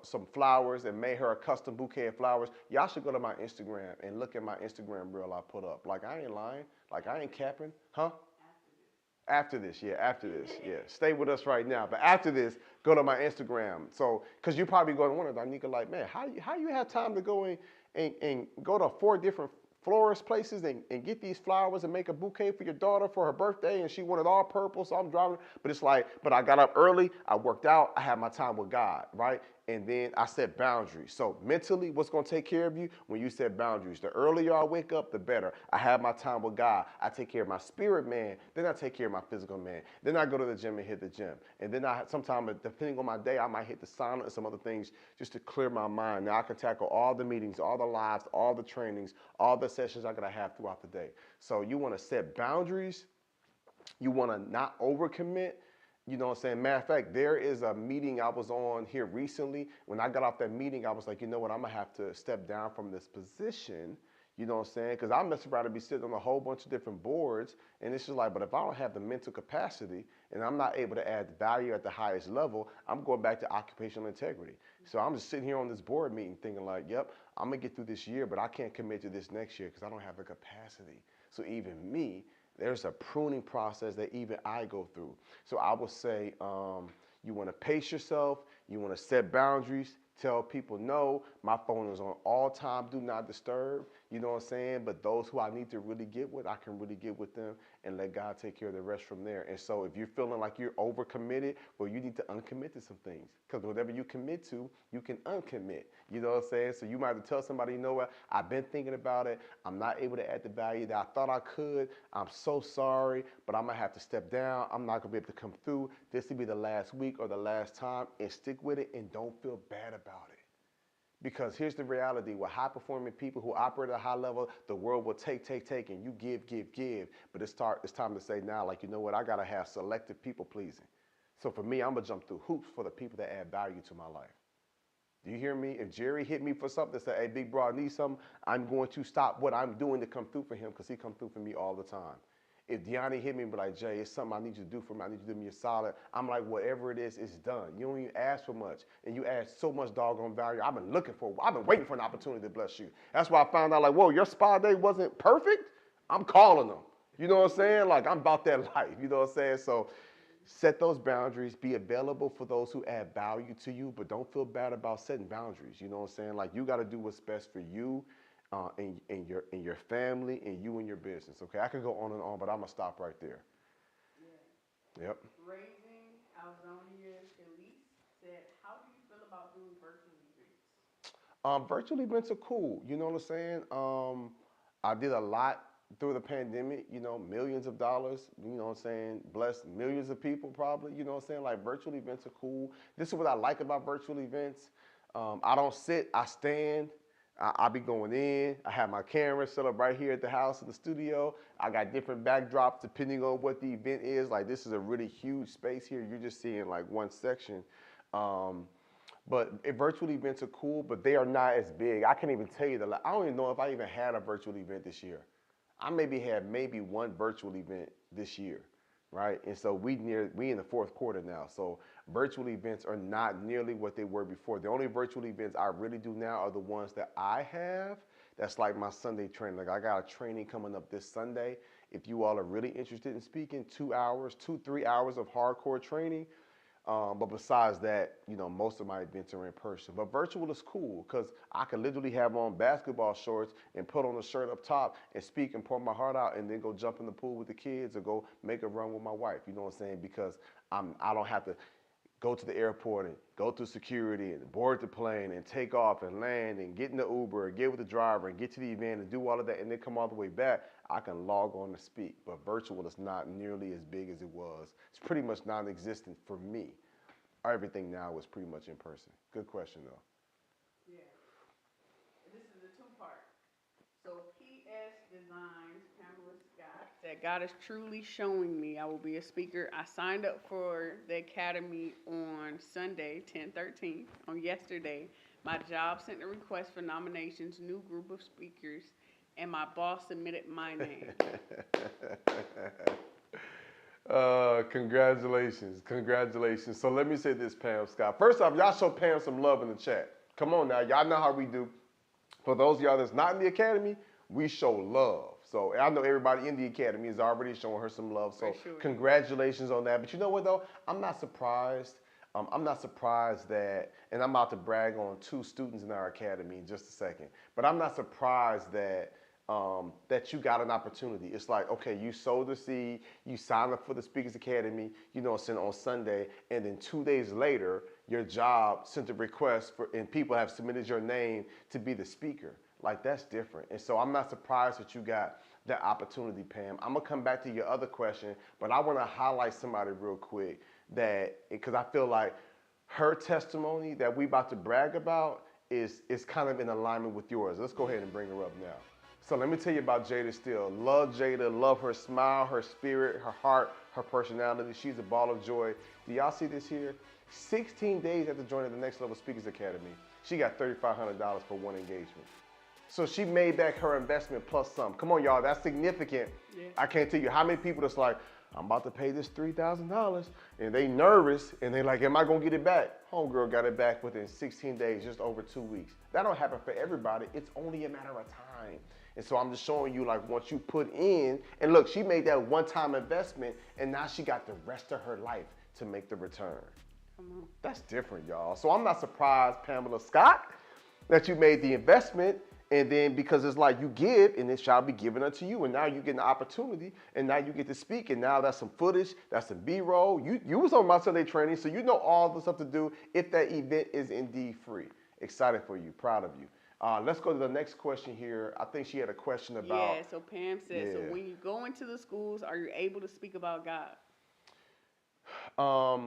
some flowers and made her a custom bouquet of flowers. Y'all should go to my Instagram and look at my Instagram reel I put up. Like, I ain't lying. Like, I ain't capping. Huh? After this. Stay with us right now. But after this, go to my Instagram. So, because you're probably going to wonder, Darnika, like, man, how you have time to go and go to 4 different florist places and get these flowers and make a bouquet for your daughter for her birthday, and she wanted all purple, so I'm driving. But it's like, but I got up early, I worked out, I had my time with God, right? And then I set boundaries. So mentally, what's going to take care of you? When you set boundaries. The earlier I wake up, the better. I have my time with God. I take care of my spirit man. Then I take care of my physical man. Then I go to the gym and hit the gym. And then sometimes, depending on my day, I might hit the sauna and some other things just to clear my mind. Now I can tackle all the meetings, all the lives, all the trainings, all the sessions I gotta have throughout the day. So you want to set boundaries. You want to not overcommit. You know what I'm saying? Matter of fact, there is a meeting I was on here recently. When I got off that meeting, I was like, you know what? I'm going to have to step down from this position. You know what I'm saying? Because I'm messed around to be sitting on a whole bunch of different boards. And it's just like, but if I don't have the mental capacity and I'm not able to add value at the highest level, I'm going back to occupational integrity. So I'm just sitting here on this board meeting thinking like, yep, I'm going to get through this year, but I can't commit to this next year because I don't have the capacity. So even me, there's a pruning process that even I go through. So I would say you want to pace yourself. You want to set boundaries. Tell people, no, my phone is on all time, do not disturb. You know what I'm saying? But those who I need to really get with, I can really get with them and let God take care of the rest from there. And so if you're feeling like you're overcommitted, well, you need to uncommit to some things. Because whatever you commit to, you can uncommit. You know what I'm saying? So you might have to tell somebody, you know what, I've been thinking about it. I'm not able to add the value that I thought I could. I'm so sorry, but I'm going to have to step down. I'm not going to be able to come through. This will be the last week or the last time, and stick with it and don't feel bad about it. Because here's the reality, with high-performing people who operate at a high level, the world will take, and you give. But it's time to say now, like, you know what, I got to have selective people-pleasing. So for me, I'm going to jump through hoops for the people that add value to my life. Do you hear me? If Jerry hit me for something, say, hey, big bro, I need something, I'm going to stop what I'm doing to come through for him because he comes through for me all the time. If Deani hit me and be like, Jay, it's something I need you to do for me. I need you to do me a solid. I'm like, whatever it is, it's done. You don't even ask for much. And you add so much doggone value. I've been waiting for an opportunity to bless you. That's why I found out, like, whoa, your spa day wasn't perfect? I'm calling them. You know what I'm saying? Like, I'm about that life. You know what I'm saying? So set those boundaries. Be available for those who add value to you, but don't feel bad about setting boundaries. You know what I'm saying? Like, you got to do what's best for you. in your family, and you and your business. Okay, I could go on and on, but I'm gonna stop right there. Yep. Raising Alzonia Shirley said, how do you feel about doing virtual events? Virtual events are cool. You know what I'm saying? I did a lot through the pandemic, you know, millions of dollars, you know what I'm saying? Blessed millions of people probably, you know what I'm saying? Like virtual events are cool. This is what I like about virtual events. I don't sit, I stand. I be going in. I have my camera set up right here at the house in the studio. I got different backdrops depending on what the event is. Like this is a really huge space here. You're just seeing like one section. But virtual events are cool, but they are not as big. I can't even tell you I don't even know if I even had a virtual event this year. I had one virtual event this year, right? And so we in the fourth quarter now. So virtual events are not nearly what they were before. The only virtual events I really do now are the ones that I have. That's like my Sunday training. Like I got a training coming up this Sunday. If you all are really interested in speaking, 3 hours of hardcore training. But besides that, you know, most of my events are in person. But virtual is cool because I can literally have on basketball shorts and put on a shirt up top and speak and pour my heart out and then go jump in the pool with the kids or go make a run with my wife. You know what I'm saying? Because I don't have to go to the airport and go through security and board the plane and take off and land and get in the Uber and get with the driver and get to the event and do all of that and then come all the way back. I can log on to speak, but virtual is not nearly as big as it was. It's pretty much non-existent for me. Everything now is pretty much in person. Good question though. Yeah. This is a two-part. So PS Designs, Pamela Scott said, God is truly showing me I will be a speaker. I signed up for the academy on Sunday, 10/13, on yesterday. My job sent a request for nominations, new group of speakers, and my boss submitted my name. Congratulations. So let me say this, Pam Scott. First off, y'all show Pam some love in the chat. Come on now, y'all know how we do. For those of y'all that's not in the academy, we show love. So I know everybody in the academy is already showing her some love. So congratulations on that. But you know what though? I'm not surprised. I'm not surprised that, and I'm about to brag on 2 students in our academy in just a second. But I'm not surprised that that you got an opportunity. It's like, okay, you sowed the seed, you signed up for the Speakers Academy, you know, on Sunday, and then 2 days later, your job sent a request and people have submitted your name to be the speaker. Like, that's different. And so I'm not surprised that you got that opportunity, Pam. I'm gonna come back to your other question, but I wanna highlight somebody real quick because I feel like her testimony that we about to brag about is kind of in alignment with yours. Let's go ahead and bring her up now. So let me tell you about Jada Steele. Love Jada, love her smile, her spirit, her heart, her personality. She's a ball of joy. Do y'all see this here? 16 days after joining the Next Level Speakers Academy, she got $3,500 for one engagement. So she made back her investment plus some. Come on, y'all, that's significant. Yeah. I can't tell you how many people that's like, I'm about to pay this $3,000, and they nervous, and they like, am I gonna get it back? Homegirl got it back within 16 days, just over 2 weeks. That don't happen for everybody. It's only a matter of time. And so I'm just showing you, like, once you put in, and look, she made that one-time investment, and now she got the rest of her life to make the return. That's different, y'all. So I'm not surprised, Pamela Scott, that you made the investment, and then because it's like you give, and it shall be given unto you, and now you get an opportunity, and now you get to speak, and now that's some footage, that's some B-roll. You was on my Sunday training, so you know all the stuff to do if that event is indeed free. Excited for you, proud of you. Let's go to the next question here. I think she had a question about. Yeah, so Pam said, so when you go into the schools, are you able to speak about God?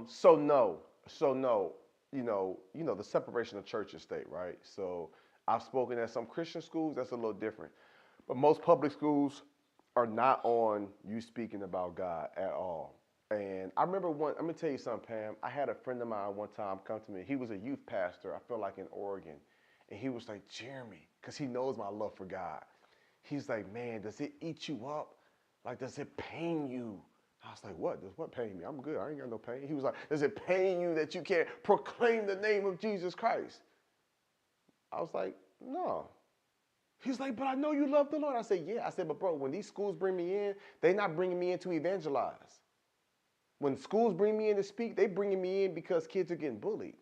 So no, you know, the separation of church and state, right? So I've spoken at some Christian schools, that's a little different. But most public schools are not on you speaking about God at all. And I remember I'm gonna tell you something, Pam. I had a friend of mine one time come to me. He was a youth pastor, I feel like in Oregon. And he was like, Jeremy, because he knows my love for God. He's like, man, does it eat you up? Like, does it pain you? I was like, what? Does what pain me? I'm good. I ain't got no pain. He was like, does it pain you that you can't proclaim the name of Jesus Christ? I was like, no. He's like, but I know you love the Lord. I said, yeah. I said, but bro, when these schools bring me in, they're not bringing me in to evangelize. When schools bring me in to speak, they bringing me in because kids are getting bullied.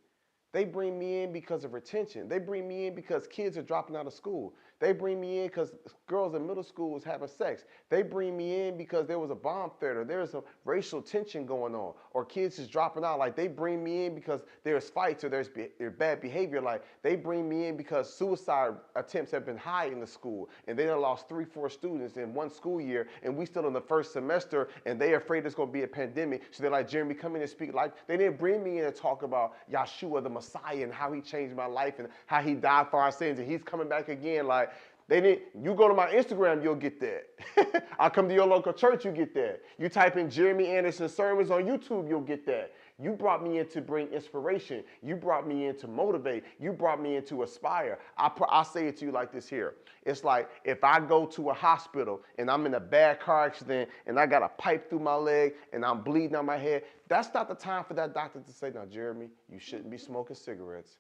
They bring me in because of retention. They bring me in because kids are dropping out of school. They bring me in because girls in middle school was having sex. They bring me in because there was a bomb threat or there's some racial tension going on or kids is dropping out. Like they bring me in because there's fights or there's bad behavior. Like they bring me in because suicide attempts have been high in the school and they done lost 3-4 students in one school year and we still in the first semester and they're afraid there's going to be a pandemic. So they're like, Jeremy, come in and speak. Like they didn't bring me in and talk about Yahshua the Messiah and how he changed my life and how he died for our sins and he's coming back again. Like they didn't. You go to my Instagram, you'll get that. I come to your local church, you get that. You type in Jeremy Anderson sermons on YouTube, you'll get that. You brought me in to bring inspiration. You brought me in to motivate. You brought me in to aspire. I say it to you like this here. It's like if I go to a hospital and I'm in a bad car accident and I got a pipe through my leg and I'm bleeding out my head, that's not the time for that doctor to say, now, Jeremy, you shouldn't be smoking cigarettes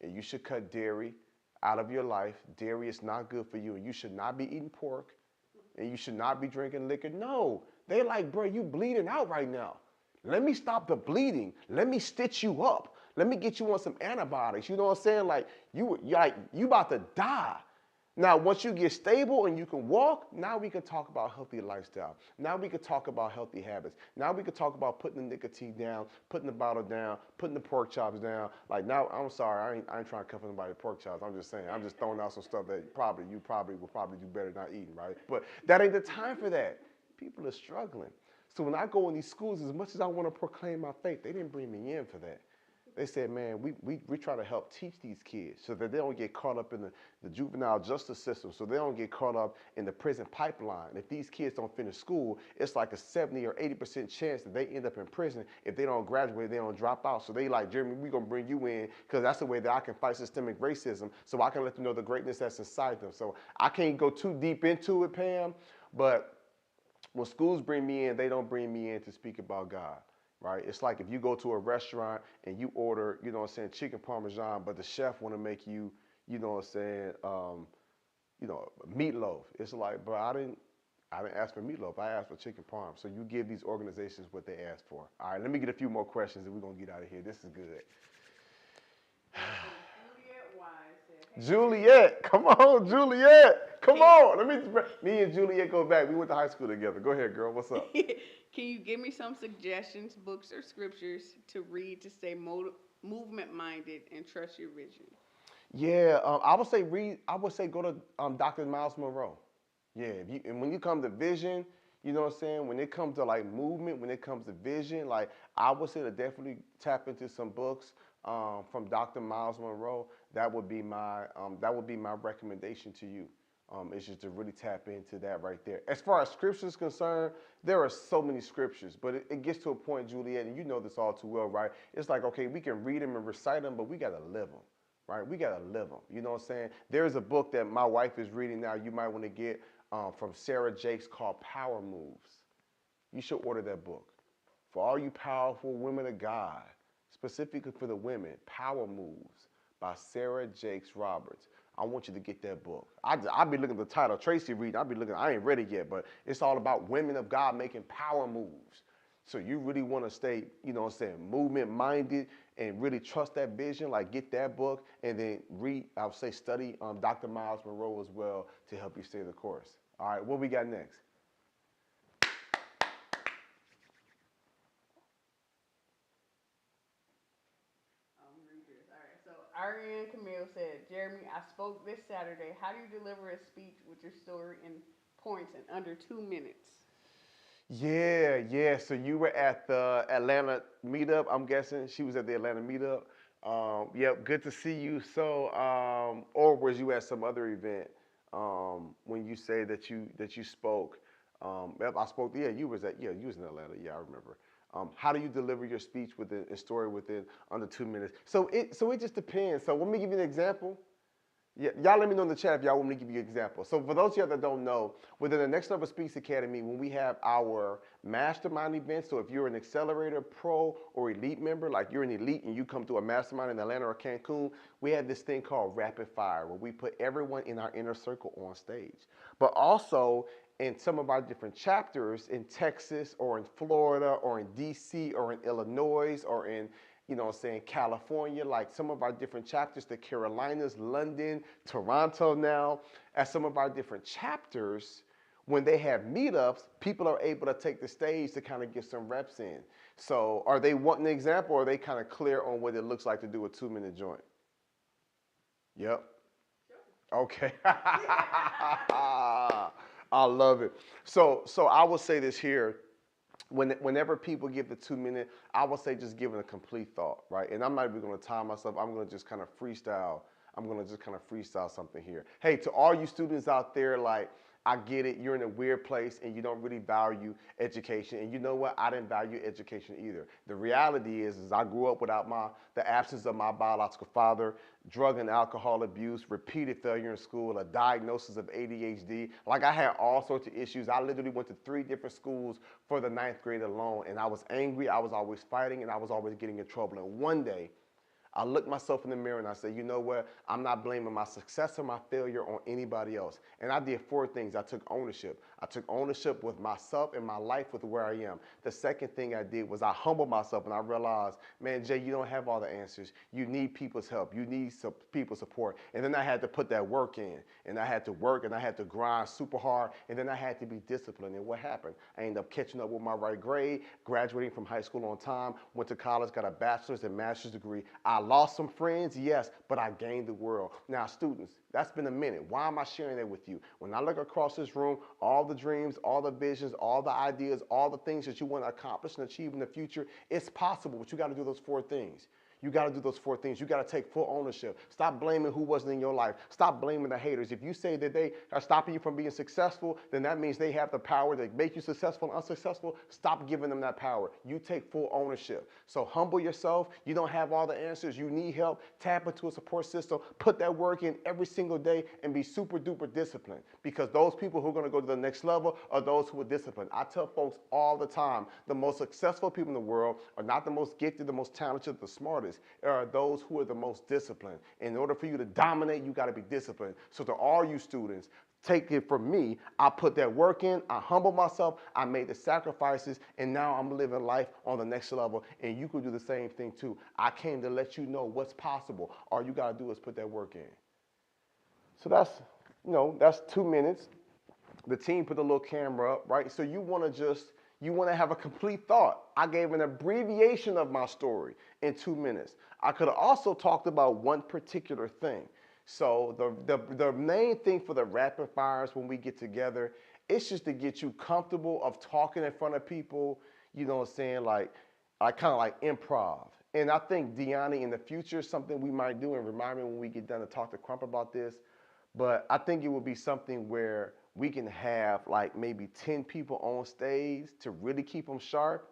and you should cut dairy out of your life. Dairy is not good for you and you should not be eating pork and you should not be drinking liquor. No, they like, bro, you bleeding out right now. Let me stop the bleeding. Let me stitch you up. Let me get you on some antibiotics. You know what I'm saying? Like you about to die. Now, once you get stable and you can walk, now we can talk about healthy lifestyle. Now we can talk about healthy habits. Now we can talk about putting the nicotine down, putting the bottle down, putting the pork chops down. Like now, I'm sorry, I ain't trying to cover nobody pork chops. I'm just saying, I'm just throwing out some stuff that you probably will do better not eating, right? But that ain't the time for that. People are struggling. So when I go in these schools, as much as I want to proclaim my faith, they didn't bring me in for that. They said, man, we try to help teach these kids so that they don't get caught up in the juvenile justice system, so they don't get caught up in the prison pipeline. If these kids don't finish school, it's like a 70 or 80% chance that they end up in prison if they don't graduate, they don't drop out. So they like, Jeremy, we're going to bring you in because that's the way that I can fight systemic racism so I can let them know the greatness that's inside them. So I can't go too deep into it, Pam, but when schools bring me in, they don't bring me in to speak about God. Right? It's like if you go to a restaurant and you order, you know what I'm saying, chicken parmesan, but the chef want to make you, you know what I'm saying, meatloaf. It's like, bro, I didn't ask for meatloaf. I asked for chicken parm. So you give these organizations what they asked for. All right, let me get a few more questions and we're going to get out of here. This is good. Juliet, come on, Juliet. Come on. Me and Juliet go back. We went to high school together. Go ahead, girl. What's up? Can you give me some suggestions, books or scriptures to read to stay movement-minded and trust your vision? Yeah, I would say go to Dr. Miles Monroe. Yeah, and when you come to vision, you know what I'm saying? When it comes to like movement, when it comes to vision, like I would say to definitely tap into some books from Dr. Miles Monroe. That would be my recommendation to you. It's just to really tap into that right there. As far as scripture is concerned, there are so many scriptures, but it gets to a point, Juliet, and you know this all too well, right? It's like, okay, we can read them and recite them, but we got to live them, right? We got to live them. You know what I'm saying? There's a book that my wife is reading now you might want to get from Sarah Jakes called Power Moves. You should order that book. For all you powerful women of God, specifically for the women, Power Moves by Sarah Jakes Roberts. I want you to get that book. I'll be looking at the title. Tracy reading, I ain't read it yet, but it's all about women of God making power moves. So you really want to stay, you know what I'm saying, movement minded and really trust that vision, like get that book and then study Dr. Miles Monroe as well to help you stay the course. All right, what we got next? Ariane Camille said, Jeremy, I spoke this Saturday. How do you deliver a speech with your story and points in under 2 minutes? Yeah. So you were at the Atlanta meetup, I'm guessing. She was at the Atlanta meetup. Yep, good to see you. So, or was you at some other event when you say that you spoke? Yep, I spoke. Yeah, you was in Atlanta. Yeah, I remember. How do you deliver your speech within a story within under 2 minutes? So it just depends. So let me give you an example. Yeah, y'all let me know in the chat if y'all want me to give you an example. So for those of y'all that don't know, within the Next Level Speaks Academy, when we have our mastermind events, so if you're an Accelerator Pro or Elite member, like you're an Elite and you come to a mastermind in Atlanta or Cancun, we have this thing called Rapid Fire, where we put everyone in our inner circle on stage. But also, in some of our different chapters in Texas or in Florida or in DC or in Illinois or in you know what I'm saying, California, like some of our different chapters, the Carolinas, London, Toronto now, at some of our different chapters, when they have meetups, people are able to take the stage to kind of get some reps in. So are they wanting an example, or are they kind of clear on what it looks like to do a 2-minute joint? Yep. Okay. I love it. So I will say this here. Whenever people give the 2-minute, I will say just give it a complete thought, right? And I'm not even going to time myself. I'm going to just kind of freestyle. I'm going to just kind of freestyle something here. Hey, to all you students out there, like, I get it. You're in a weird place and you don't really value education. And you know what? I didn't value education either. The reality is I grew up without the absence of my biological father, drug and alcohol abuse, repeated failure in school, a diagnosis of ADHD. Like, I had all sorts of issues. I literally went to 3 different schools for the 9th grade alone. And I was angry. I was always fighting, and I was always getting in trouble. And one day, I looked myself in the mirror and I said, you know what? I'm not blaming my success or my failure on anybody else. And I did 4 things. I took ownership. I took ownership with myself and my life with where I am. The second thing I did was I humbled myself, and I realized, man, Jay, you don't have all the answers. You need people's help. You need some people's support. And then I had to put that work in, and I had to work, and I had to grind super hard, and then I had to be disciplined. And what happened? I ended up catching up with my right grade, graduating from high school on time, went to college, got a bachelor's and master's degree. I lost some friends, yes, but I gained the world. Now, students, that's been a minute. Why am I sharing that with you? When I look across this room, all the dreams, all the visions, all the ideas, all the things that you want to accomplish and achieve in the future, it's possible, but you got to do those 4 things. You got to do those 4 things. You got to take full ownership. Stop blaming who wasn't in your life. Stop blaming the haters. If you say that they are stopping you from being successful, then that means they have the power to make you successful and unsuccessful. Stop giving them that power. You take full ownership. So humble yourself. You don't have all the answers. You need help. Tap into a support system. Put that work in every single day and be super duper disciplined, because those people who are going to go to the next level are those who are disciplined. I tell folks all the time, the most successful people in the world are not the most gifted, the most talented, the smartest. Are those who are the most disciplined. In order for you to dominate, you got to be disciplined. So to all you students, take it from me. I put that work in. I humbled myself. I made the sacrifices, and now I'm living life on the next level. And you could do the same thing too. I came to let you know what's possible. All you got to do is put that work in. So that's 2 minutes. The team put the little camera up, right? So you want to have a complete thought. I gave an abbreviation of my story in 2 minutes. I could have also talked about one particular thing. So the main thing for the rapid fires when we get together, it's just to get you comfortable of talking in front of people, you know what I'm saying, like kind of like improv. And I think, Deanna, in the future, something we might do, and remind me when we get done to talk to Crump about this, but I think it would be something where we can have like maybe 10 people on stage to really keep them sharp.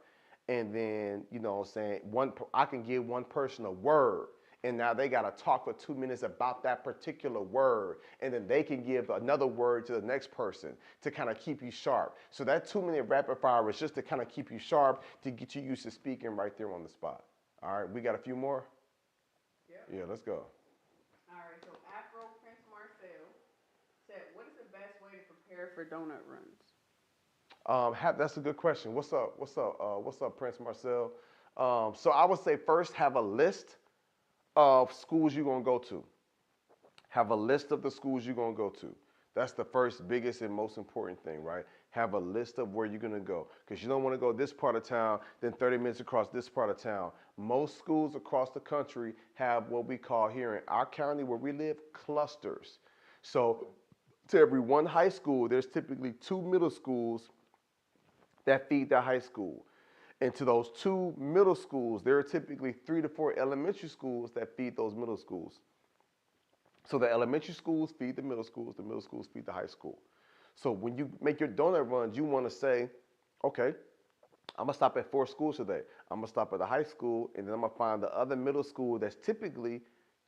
And then, you know what I'm saying, I can give one person a word, and now they got to talk for 2 minutes about that particular word. And then they can give another word to the next person to kind of keep you sharp. So that 2-minute rapid fire is just to kind of keep you sharp, to get you used to speaking right there on the spot. All right, we got a few more? Yep. Yeah, let's go. All right, so Afro Prince Marcel said, what is the best way to prepare for donut runs? That's a good question. What's up, Prince Marcel? So I would say first, have a list of schools you're going to go to. Have a list of the schools you're going to go to. That's the first, biggest, and most important thing, right? Have a list of where you're going to go, because you don't want to go this part of town, then 30 minutes across this part of town. Most schools across the country have what we call here in our county where we live, clusters. So to every one high school, there's typically 2 middle schools that feed the high school. And to those 2 middle schools, there are typically 3 to 4 elementary schools that feed those middle schools. So the elementary schools feed the middle schools feed the high school. So when you make your donut runs, you want to say, okay, I'm going to stop at 4 schools today. I'm going to stop at the high school, and then I'm going to find the other middle school that's typically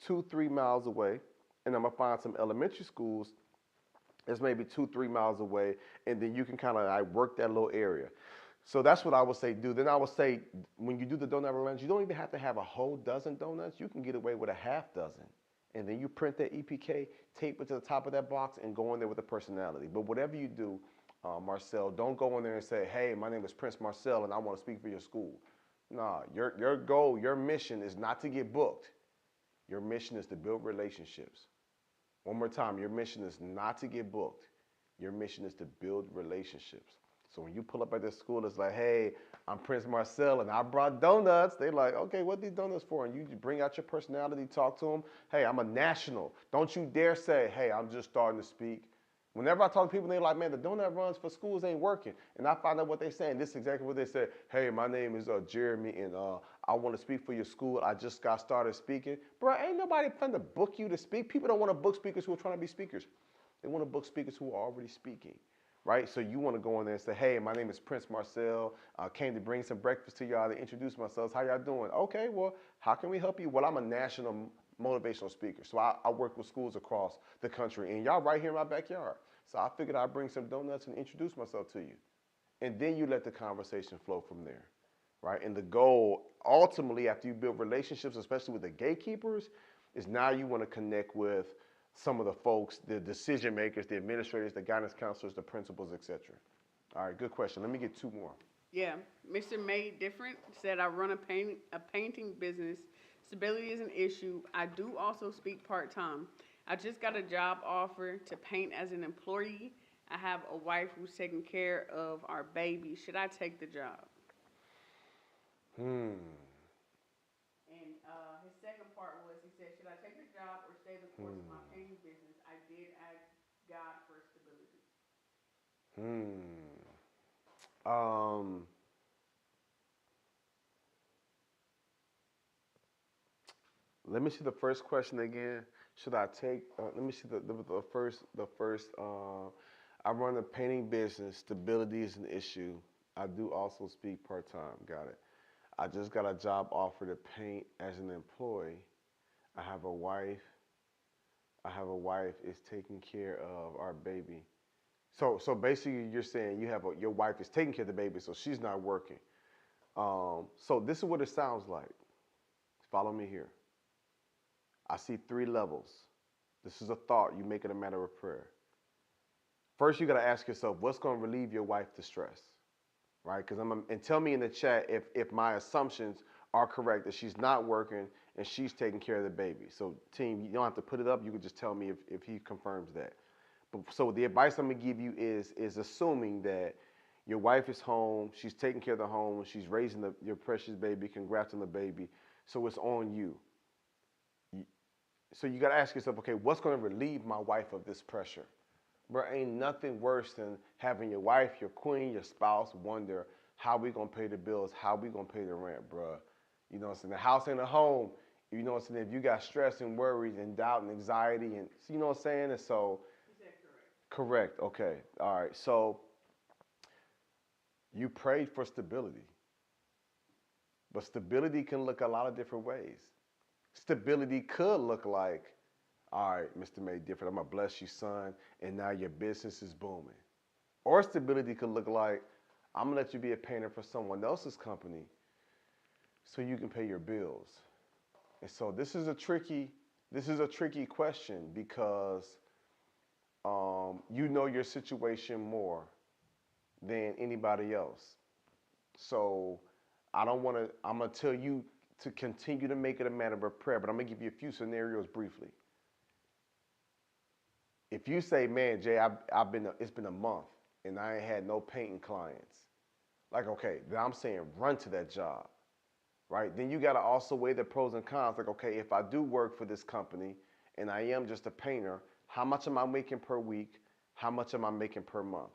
2-3 miles away, and I'm going to find some elementary schools that's maybe 2-3 miles away, and then you can kind of like work that little area. So that's what I would say do. Then I would say when you do the donut runs, you don't even have to have a whole dozen donuts. You can get away with a half dozen. And then you print that EPK, tape it to the top of that box, and go in there with a personality. But whatever you do, Marcel, don't go in there and say, hey, my name is Prince Marcel, and I want to speak for your school. Nah, your goal, your mission is not to get booked. Your mission is to build relationships. One more time, your mission is not to get booked. Your mission is to build relationships. So when you pull up at this school, it's like, hey, I'm Prince Marcel and I brought donuts. They like, okay, what are these donuts for? And you bring out your personality, talk to them. Hey, I'm a national. Don't you dare say, hey, I'm just starting to speak. Whenever I talk to people, they're like, man, the donut runs for schools ain't working. And I find out what they're saying. This is exactly what they said. Hey, my name is Jeremy, and I want to speak for your school. I just got started speaking. Bro, ain't nobody trying to book you to speak. People don't want to book speakers who are trying to be speakers. They want to book speakers who are already speaking, right? So you want to go in there and say, hey, my name is Prince Marcel. I came to bring some breakfast to y'all to introduce myself. How y'all doing? Okay, well, how can we help you? Well, I'm a national motivational speaker. So I work with schools across the country, and y'all right here in my backyard. So I figured I'd bring some donuts and introduce myself to you. And then you let the conversation flow from there, right? And the goal, ultimately, after you build relationships, especially with the gatekeepers, is now you want to connect with some of the folks, the decision makers, the administrators, the guidance counselors, the principals, etc. All right, good question. Let me get two more. Yeah, Mr. Made Different said, I run a painting business. Stability is an issue. I do also speak part-time. I just got a job offer to paint as an employee. I have a wife who's taking care of our baby. Should I take the job? And his second part was, he said, should I take the job or stay the course of my painting business? I did ask God for stability. Let me see the first question again. Should I take? Let me see the first. I run a painting business. Stability is an issue. I do also speak part time. Got it. I just got a job offer to paint as an employee. I have a wife. Is taking care of our baby. So basically, you're saying your wife is taking care of the baby, so she's not working. So this is what it sounds like. Follow me here. I see 3 levels. This is a thought. You make it a matter of prayer. First, you got to ask yourself, what's going to relieve your wife the stress, right? And tell me in the chat if my assumptions are correct, that she's not working and she's taking care of the baby. So team, you don't have to put it up. You can just tell me if he confirms that. So the advice I'm going to give you is assuming that your wife is home, she's taking care of the home, she's raising your precious baby. Congrats on the baby. So it's on you. So you got to ask yourself, okay, what's going to relieve my wife of this pressure? Bro, ain't nothing worse than having your wife, your queen, your spouse wonder how we going to pay the bills, how we going to pay the rent, bro. You know what I'm saying? The house ain't a home. You know what I'm saying? If you got stress and worries and doubt and anxiety, and you know what I'm saying? And so, is that correct? Correct. Okay. All right. So you prayed for stability. But stability can look a lot of different ways. Stability could look like, all right, Mr. Made Different, I'm going to bless you, son, and now your business is booming. Or stability could look like, I'm going to let you be a painter for someone else's company so you can pay your bills. And so this is a tricky question because you know your situation more than anybody else. So I'm going to tell you to continue to make it a matter of prayer, but I'm going to give you a few scenarios briefly. If you say, man, Jay, it's been a month and I ain't had no painting clients. Like, okay, then I'm saying run to that job, right? Then you got to also weigh the pros and cons. Like, okay, if I do work for this company and I am just a painter, how much am I making per week? How much am I making per month?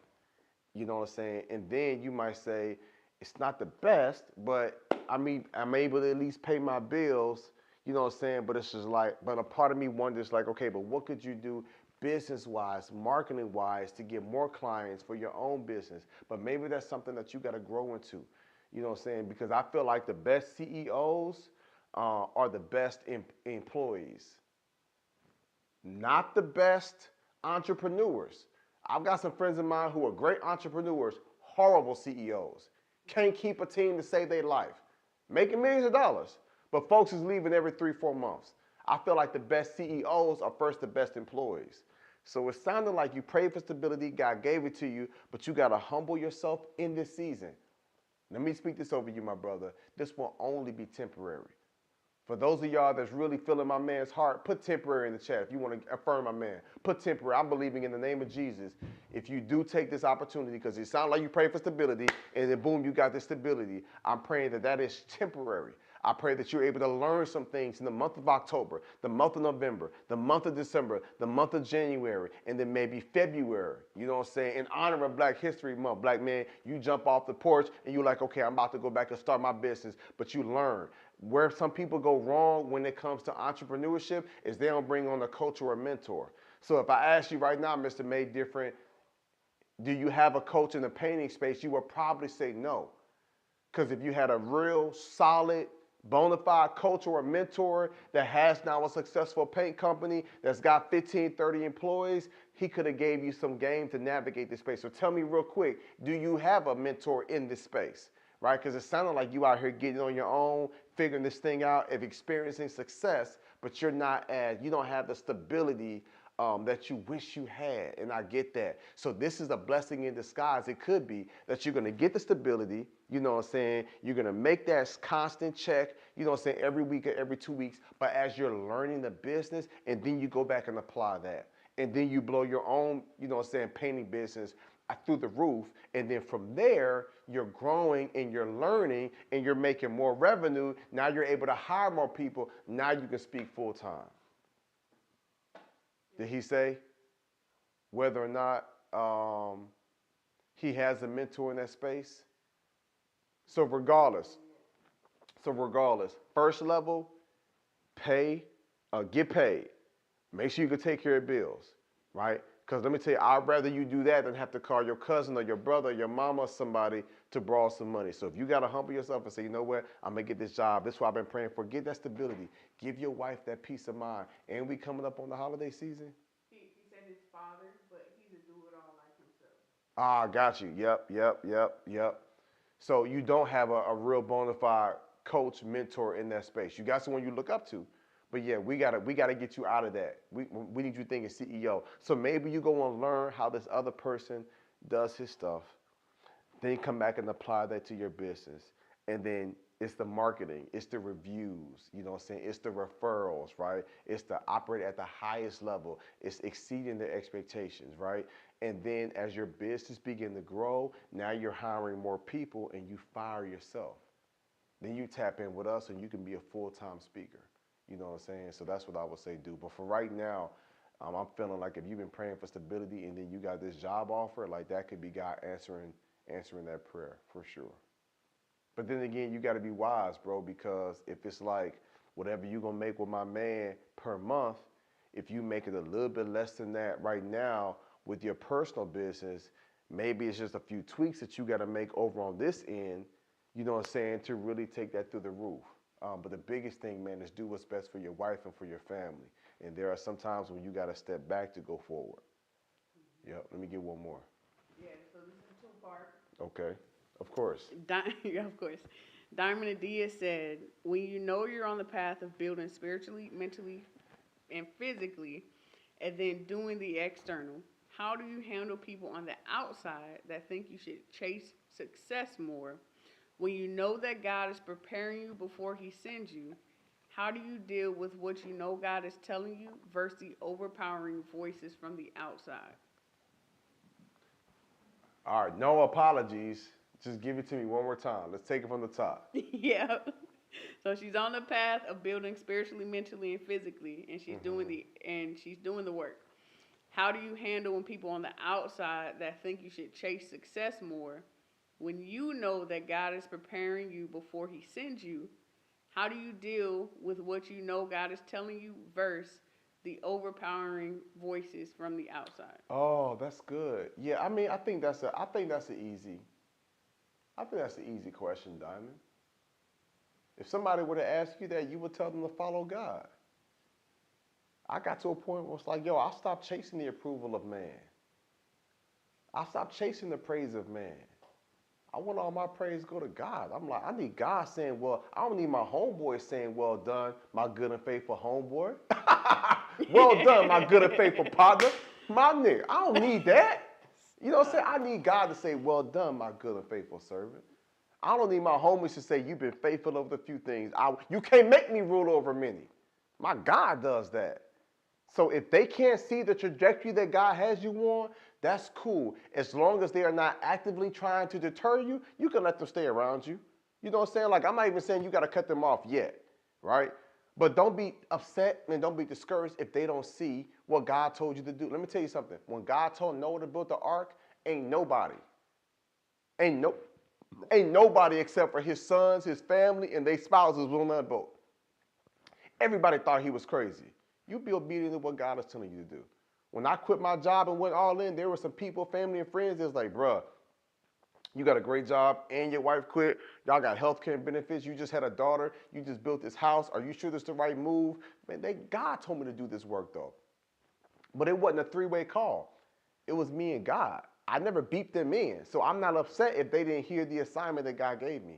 You know what I'm saying? And then you might say, it's not the best, but I mean, I'm able to at least pay my bills, you know what I'm saying? But it's just like, but a part of me wonders like, okay, but what could you do business-wise, marketing-wise to get more clients for your own business? But maybe that's something that you got to grow into, you know what I'm saying? Because I feel like the best CEOs are the best employees, not the best entrepreneurs. I've got some friends of mine who are great entrepreneurs, horrible CEOs. Can't keep a team to save their life. Making millions of dollars, but folks is leaving every 3-4 months. I feel like the best CEOs are first the best employees. So it sounded like you prayed for stability, God gave it to you, but you got to humble yourself in this season. Let me speak this over you, my brother. This will only be temporary. For those of y'all that's really feeling my man's heart, put temporary in the chat if you want to affirm my man. Put temporary. I'm believing in the name of Jesus. If you do take this opportunity, because it sounds like you pray for stability, and then boom, you got this stability. I'm praying that that is temporary. I pray that you're able to learn some things in the month of October, the month of November, the month of December, the month of January, and then maybe February. You know what I'm saying? In honor of Black History Month, black man, you jump off the porch and you're like, okay, I'm about to go back and start my business. But you learn. Where some people go wrong when it comes to entrepreneurship is they don't bring on a coach or a mentor. So if I ask you right now, Mr. May Different, do you have a coach in the painting space? You would probably say no. Because if you had a real solid, bona fide coach or a mentor that has now a successful paint company that's got 15, 30 employees, he could have gave you some game to navigate this space. So tell me real quick, do you have a mentor in this space? Right? Because it sounded like you out here getting on your own, figuring this thing out, of experiencing success, but you don't have the stability that you wish you had, and I get that. So this is a blessing in disguise. It could be that you're going to get the stability, you know what I'm saying? You're going to make that constant check, you know what I'm saying, every week or every 2 weeks, but as you're learning the business, and then you go back and apply that. And then you blow your own, you know what I'm saying, painting business through the roof, and then from there, you're growing and you're learning and you're making more revenue. Now you're able to hire more people. Now you can speak full time. Did he say whether or not he has a mentor in that space? So regardless, first level, get paid. Make sure you can take care of bills, right? Because let me tell you, I'd rather you do that than have to call your cousin or your brother or your mama or somebody to borrow some money. So if you got to humble yourself and say, you know what, I'm going to get this job. This is what I've been praying for. Get that stability. Give your wife that peace of mind. And we coming up on the holiday season. He said his father, but he's a do-it-all like himself. Ah, got you. Yep. So you don't have a real bona fide coach, mentor in that space. You got someone you look up to. But yeah, we gotta get you out of that. We need you thinking CEO. So maybe you go and learn how this other person does his stuff. Then come back and apply that to your business. And then it's the marketing, it's the reviews, you know what I'm saying? It's the referrals, right? It's to operate at the highest level. It's exceeding their expectations, right? And then as your business begin to grow, now you're hiring more people and you fire yourself. Then you tap in with us and you can be a full-time speaker. You know what I'm saying? So that's what I would say do. But for right now, I'm feeling like if you've been praying for stability and then you got this job offer, like that could be God answering that prayer for sure. But then again, you got to be wise, bro, because if it's like whatever you're going to make with my man per month, if you make it a little bit less than that right now with your personal business, maybe it's just a few tweaks that you got to make over on this end, you know what I'm saying, to really take that through the roof. But the biggest thing, man, is do what's best for your wife and for your family. And there are some times when you got to step back to go forward. Yep, let me get one more. Yeah, so this is a two-part. Okay, of course. Yeah, of course. Diamond Adia said, when you know you're on the path of building spiritually, mentally, and physically, and then doing the external, how do you handle people on the outside that think you should chase success more? When you know that God is preparing you before he sends you, how do you deal with what you know God is telling you versus the overpowering voices from the outside? All right, no apologies. Just give it to me one more time. Let's take it from the top. Yeah. So she's on the path of building spiritually, mentally, and physically, and she's doing the work. How do you handle when people on the outside that think you should chase success more? When you know that God is preparing you before he sends you, how do you deal with what you know God is telling you versus the overpowering voices from the outside? Oh, that's good. Yeah, I mean, I think that's an easy question, Diamond. If somebody were to ask you that, you would tell them to follow God. I got to a point where it's like, yo, I stopped chasing the approval of man. I stopped chasing the praise of man. I want all my praise go to God. I'm like, I need God saying, well, I don't need my homeboy saying, well done, my good and faithful homeboy. Well done, my good and faithful partner. My nigga, I don't need that. You know what I'm saying? I need God to say, well done, my good and faithful servant. I don't need my homies to say, you've been faithful over the few things. You can't make me rule over many. My God does that. So if they can't see the trajectory that God has you on, that's cool. As long as they are not actively trying to deter you, you can let them stay around you. You know what I'm saying? Like, I'm not even saying you got to cut them off yet, right? But don't be upset and don't be discouraged if they don't see what God told you to do. Let me tell you something. When God told Noah to build the ark, ain't nobody except for his sons, his family, and their spouses was on that boat. Everybody thought he was crazy. You be obedient to what God is telling you to do. When I quit my job and went all in, there were some people, family and friends that's like, bruh, you got a great job and your wife quit. Y'all got healthcare benefits. You just had a daughter. You just built this house. Are you sure this is the right move? Man, God told me to do this work though. But it wasn't a three-way call. It was me and God. I never beeped them in. So I'm not upset if they didn't hear the assignment that God gave me.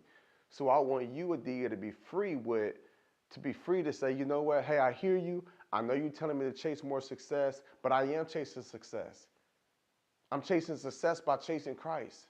So I want you, Adia, to be free to say, you know what? Hey, I hear you. I know you're telling me to chase more success, but I am chasing success. I'm chasing success by chasing Christ.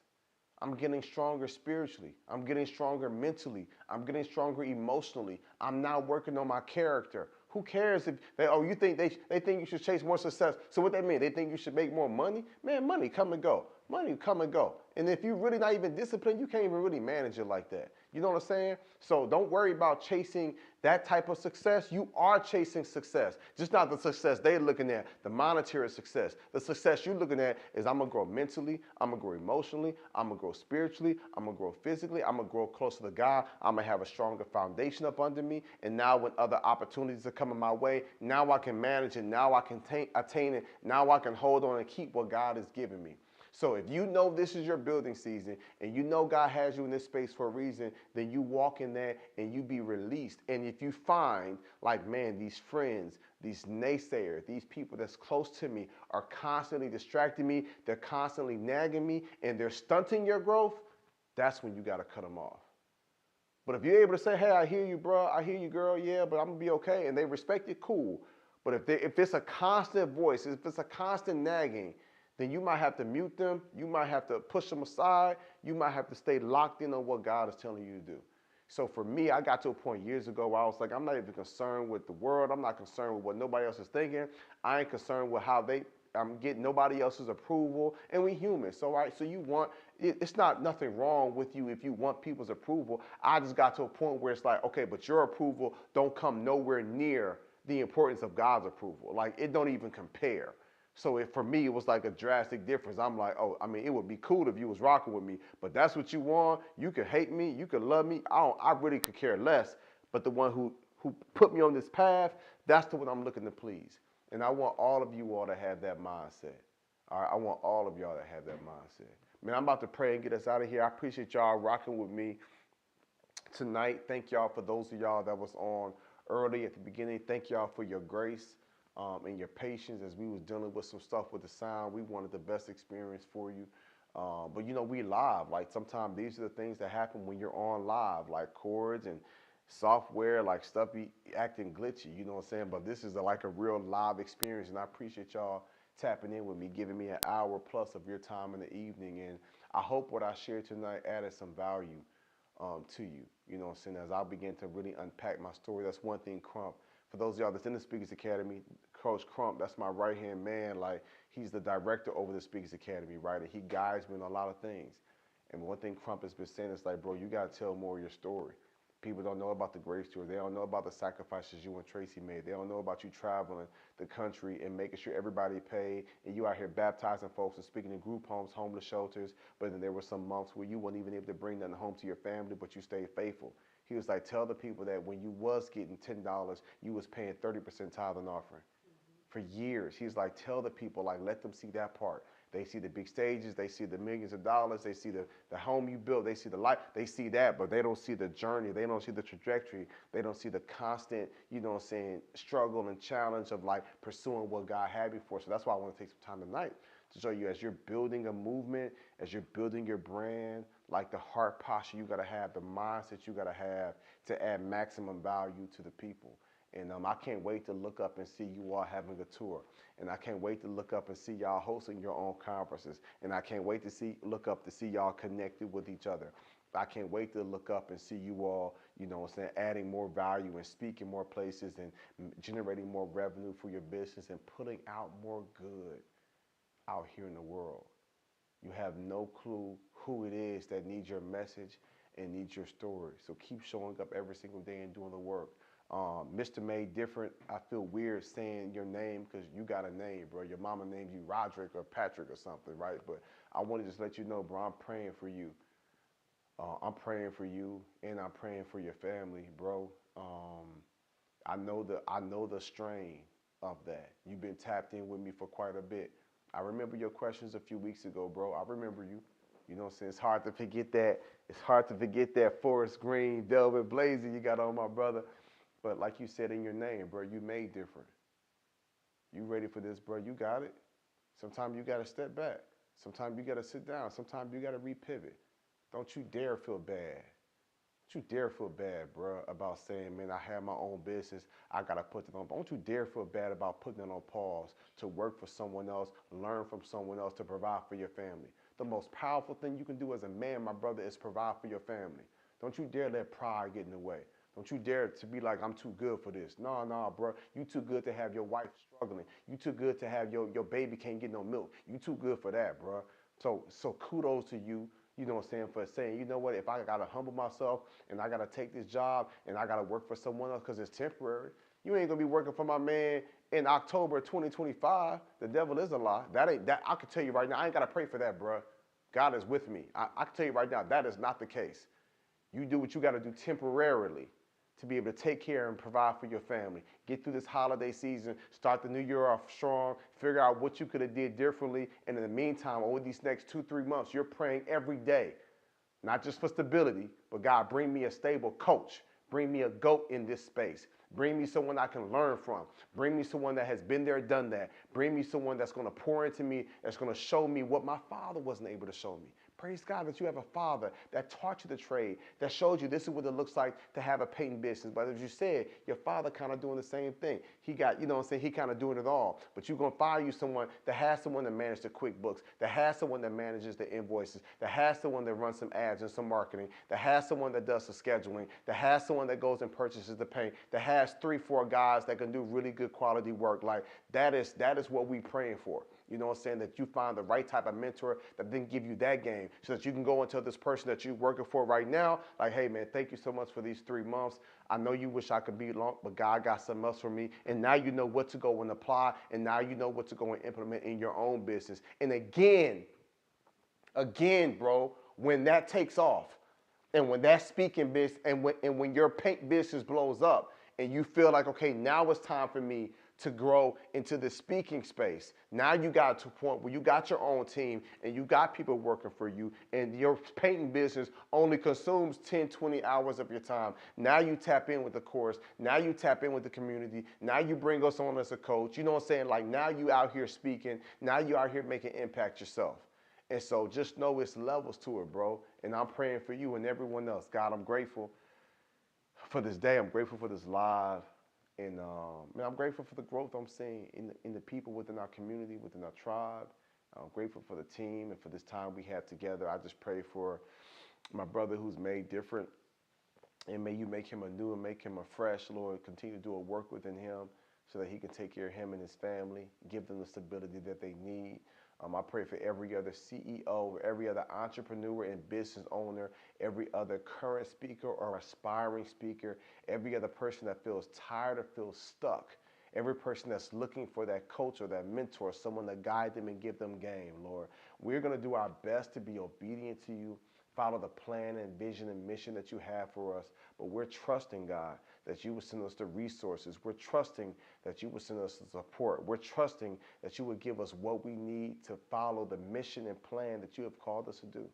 I'm getting stronger spiritually. I'm getting stronger mentally. I'm getting stronger emotionally. I'm now working on my character. Who cares if you think they think you should chase more success? So what that mean? They think you should make more money? Man, money come and go. Money come and go. And if you're really not even disciplined, you can't even really manage it like that. You know what I'm saying? So don't worry about chasing that type of success. You are chasing success. Just not the success they're looking at, the monetary success. The success you're looking at is I'm going to grow mentally, I'm going to grow emotionally, I'm going to grow spiritually, I'm going to grow physically, I'm going to grow closer to God, I'm going to have a stronger foundation up under me, and now when other opportunities are coming my way, now I can manage it, now I can attain it, now I can hold on and keep what God has given me. So if you know this is your building season and you know God has you in this space for a reason, then you walk in there and you be released. And if you find like, man, these friends, these naysayers, these people that's close to me are constantly distracting me, they're constantly nagging me, and they're stunting your growth, that's when you got to cut them off. But if you're able to say, hey, I hear you, bro, I hear you, girl, yeah, but I'm going to be okay, and they respect it, cool. But if it's a constant voice, if it's a constant nagging, then you might have to mute them, you might have to push them aside, you might have to stay locked in on what God is telling you to do. So for me, I got to a point years ago where I was like, I'm not even concerned with the world, I'm not concerned with what nobody else is thinking, I ain't concerned with how I'm getting nobody else's approval, and we human. So it's not nothing wrong with you if you want people's approval. I just got to a point where it's like, okay, but your approval don't come nowhere near the importance of God's approval. Like, it don't even compare. So for me, it was like a drastic difference. I'm like, oh, I mean, it would be cool if you was rocking with me, but that's what you want. You could hate me, you could love me. I really could care less. But the one who put me on this path, that's the one I'm looking to please. And I want all of you all to have that mindset. All right, I want all of y'all to have that mindset. Man, I'm about to pray and get us out of here. I appreciate y'all rocking with me tonight. Thank y'all for those of y'all that was on early at the beginning. Thank y'all for your grace. And your patience as we was dealing with some stuff with the sound. We wanted the best experience for you. But you know, we live. Like sometimes these are the things that happen when you're on live, like chords and software, like stuff be acting glitchy, you know what I'm saying? But this is like a real live experience, and I appreciate y'all tapping in with me, giving me an hour plus of your time in the evening. And I hope what I shared tonight added some value to you, you know what I'm saying? As I begin to really unpack my story, that's one thing Crump. For those of y'all that's in the Speakers Academy, Coach Crump, that's my right-hand man. Like, he's the director over the Speakers Academy, right? And he guides me in a lot of things. And one thing Crump has been saying is like, bro, you got to tell more of your story. People don't know about the Grace Tour. They don't know about the sacrifices you and Tracy made. They don't know about you traveling the country and making sure everybody paid. And you out here baptizing folks and speaking in group homes, homeless shelters. But then there were some months where you weren't even able to bring nothing home to your family, but you stayed faithful. He was like, tell the people that when you was getting $10, you was paying 30% tithe and offering. For years, he's like, tell the people, like, let them see that part. They see the big stages, they see the millions of dollars, they see the home you built, they see the life, they see that, but they don't see the journey, they don't see the trajectory, they don't see the constant, you know what I'm saying, struggle and challenge of like pursuing what God had before. So that's why I want to take some time tonight to show you as you're building a movement, as you're building your brand, like the heart posture you got to have, the mindset you got to have to add maximum value to the people. And I can't wait to look up and see you all having a tour. And I can't wait to look up and see y'all hosting your own conferences. And I can't wait to look up to see y'all connected with each other. I can't wait to look up and see you all, you know what I'm saying, adding more value and speaking more places and generating more revenue for your business and putting out more good out here in the world. You have no clue who it is that needs your message and needs your story. So keep showing up every single day and doing the work. Mr. Made Different, I feel weird saying your name because you got a name, bro. Your mama named you Roderick or Patrick or something, right? But I want to just let you know, bro, I'm praying for you. I'm praying for you, and I'm praying for your family, bro. I know the strain of that. You've been tapped in with me for quite a bit. I remember your questions a few weeks ago, bro. I remember you. You know what I'm saying? It's hard to forget that. It's hard to forget that forest green, velvet blazer you got on, my brother. But like you said in your name, bro, you made different. You ready for this, bro? You got it. Sometimes you got to step back. Sometimes you got to sit down. Sometimes you got to repivot. Don't you dare feel bad. Don't you dare feel bad, bro, about saying, man, I have my own business. I got to put it on. Don't you dare feel bad about putting it on pause to work for someone else, learn from someone else, to provide for your family. The most powerful thing you can do as a man, my brother, is provide for your family. Don't you dare let pride get in the way. Don't you dare to be like, I'm too good for this. No, bro. You too good to have your wife struggling. You too good to have your baby can't get no milk. You too good for that, bro. So kudos to you. You know what I'm saying, for saying, you know what, if I got to humble myself and I got to take this job and I got to work for someone else because it's temporary, you ain't going to be working for my man in October 2025. The devil is a lie. That I can tell you right now, I ain't got to pray for that, bro. God is with me. I can tell you right now, that is not the case. You do what you got to do temporarily to be able to take care and provide for your family. Get through this holiday season, start the new year off strong, figure out what you could have did differently, and in the meantime, over these next 2-3 months, you're praying every day, not just for stability, but God, bring me a stable coach. Bring me a GOAT in this space. Bring me someone I can learn from. Bring me someone that has been there, done that. Bring me someone that's going to pour into me, that's going to show me what my father wasn't able to show me. Praise God that you have a father that taught you the trade, that showed you this is what it looks like to have a painting business. But as you said, your father kind of doing the same thing. He got, you know what I'm saying, he kind of doing it all. But you're going to find you someone that has someone that manages the QuickBooks, that has someone that manages the invoices, that has someone that runs some ads and some marketing, that has someone that does the scheduling, that has someone that goes and purchases the paint, that has 3-4 guys that can do really good quality work. Like that is what we praying for. You know what I'm saying? That you find the right type of mentor that then give you that game so that you can go and tell this person that you're working for right now, like, hey, man, thank you so much for these 3 months. I know you wish I could be long, but God got something else for me. And now you know what to go and apply, and now you know what to go and implement in your own business. And again, bro, when that takes off, and when that speaking business, and when your paint business blows up, and you feel like, okay, now it's time for me to grow into the speaking space. Now you got to a point where you got your own team and you got people working for you, and your painting business only consumes 10, 20 hours of your time. Now you tap in with the course. Now you tap in with the community. Now you bring us on as a coach. You know what I'm saying? Like now you out here speaking. Now you out here making impact yourself. And so just know it's levels to it, bro. And I'm praying for you and everyone else. God, I'm grateful for this day. I'm grateful for this live. And man, I'm grateful for the growth I'm seeing in the people within our community, within our tribe. I'm grateful for the team and for this time we had together. I just pray for my brother who's made different. And may you make him anew and make him afresh, Lord. Continue to do a work within him so that he can take care of him and his family, give them the stability that they need. I pray for every other CEO, every other entrepreneur and business owner, every other current speaker or aspiring speaker, every other person that feels tired or feels stuck, every person that's looking for that coach or that mentor, someone to guide them and give them game, Lord. We're going to do our best to be obedient to you, follow the plan and vision and mission that you have for us, but we're trusting, God, that you will send us the resources. We're trusting that you will send us the support. We're trusting that you will give us what we need to follow the mission and plan that you have called us to do.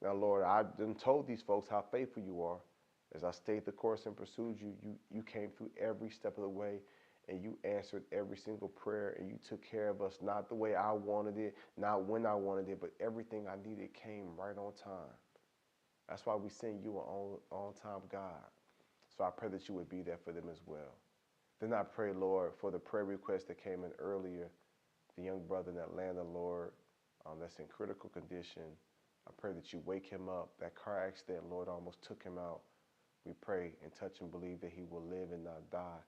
Now, Lord, I've been told these folks how faithful you are. As I stayed the course and pursued you, you came through every step of the way, and you answered every single prayer, and you took care of us, not the way I wanted it, not when I wanted it, but everything I needed came right on time. That's why we sing you an on-time God. So I pray that you would be there for them as well. Then I pray, Lord, for the prayer request that came in earlier, the young brother in Atlanta, Lord, that's in critical condition. I pray that you wake him up. That car accident, Lord, almost took him out. We pray and touch and believe that he will live and not die.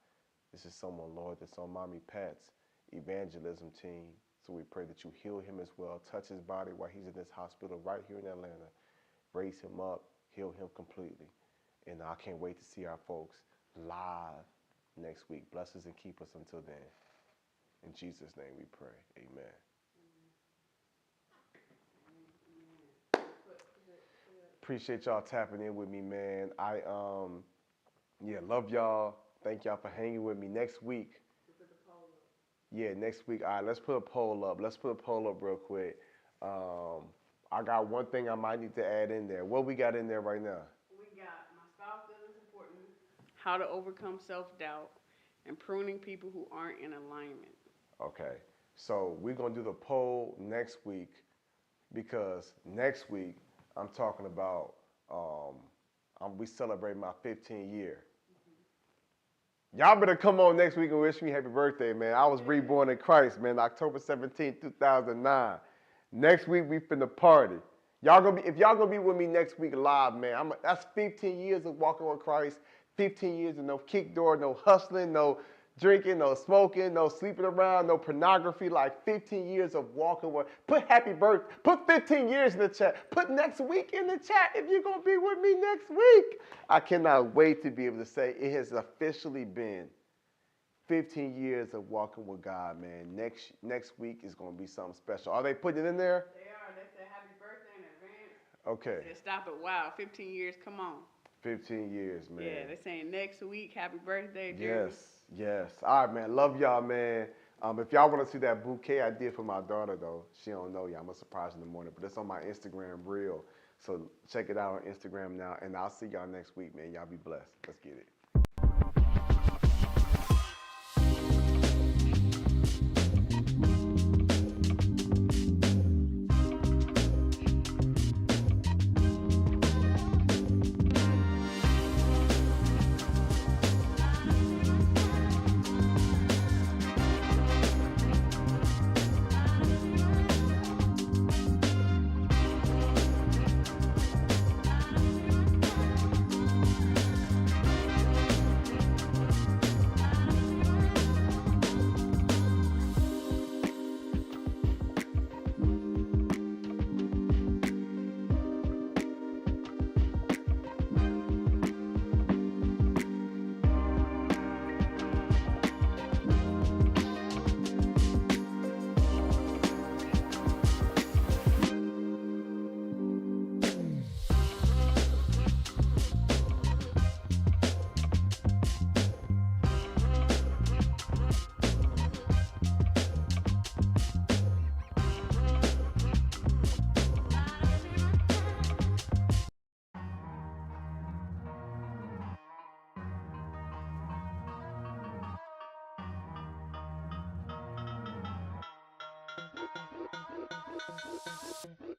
This is someone, Lord, that's on Mommy Pat's evangelism team. So we pray that you heal him as well. Touch his body while he's in this hospital right here in Atlanta. Raise him up, heal him completely. And I can't wait to see our folks live next week. Bless us and keep us until then. In Jesus' name we pray. Amen. Appreciate y'all tapping in with me, man. Love y'all. Thank y'all for hanging with me. Next week. Next week. All right, let's put a poll up. Let's put a poll up real quick. I got one thing I might need to add in there. What we got in there right now? We got my spouse doesn't support me, how to overcome self-doubt, and pruning people who aren't in alignment. Okay. So we're going to do the poll next week because next week I'm talking about we celebrate my 15 year. Y'all better come on next week and wish me happy birthday, man. I was reborn in Christ, man, October 17, 2009. Next week, we finna party. If y'all gonna be with me next week live, man, that's 15 years of walking with Christ, 15 years of no kick door, no hustling, no drinking, no smoking, no sleeping around, no pornography, like 15 years of walking with. Put happy birthday, put 15 years in the chat. Put next week in the chat if you're gonna be with me next week. I cannot wait to be able to say it has officially been 15 years of walking with God, man. Next week is gonna be something special. Are they putting it in there? They are. They said happy birthday in advance. Okay. They said, stop it. Wow, 15 years. Come on. 15 years, man. Yeah, they're saying next week, happy birthday, Jeremy. Yes. All right, man. Love y'all, man. If y'all want to see that bouquet I did for my daughter, though, she don't know yet. I'm going to surprise in the morning. But it's on my Instagram reel. So check it out on Instagram now. And I'll see y'all next week, man. Y'all be blessed. Let's get it. Thank you.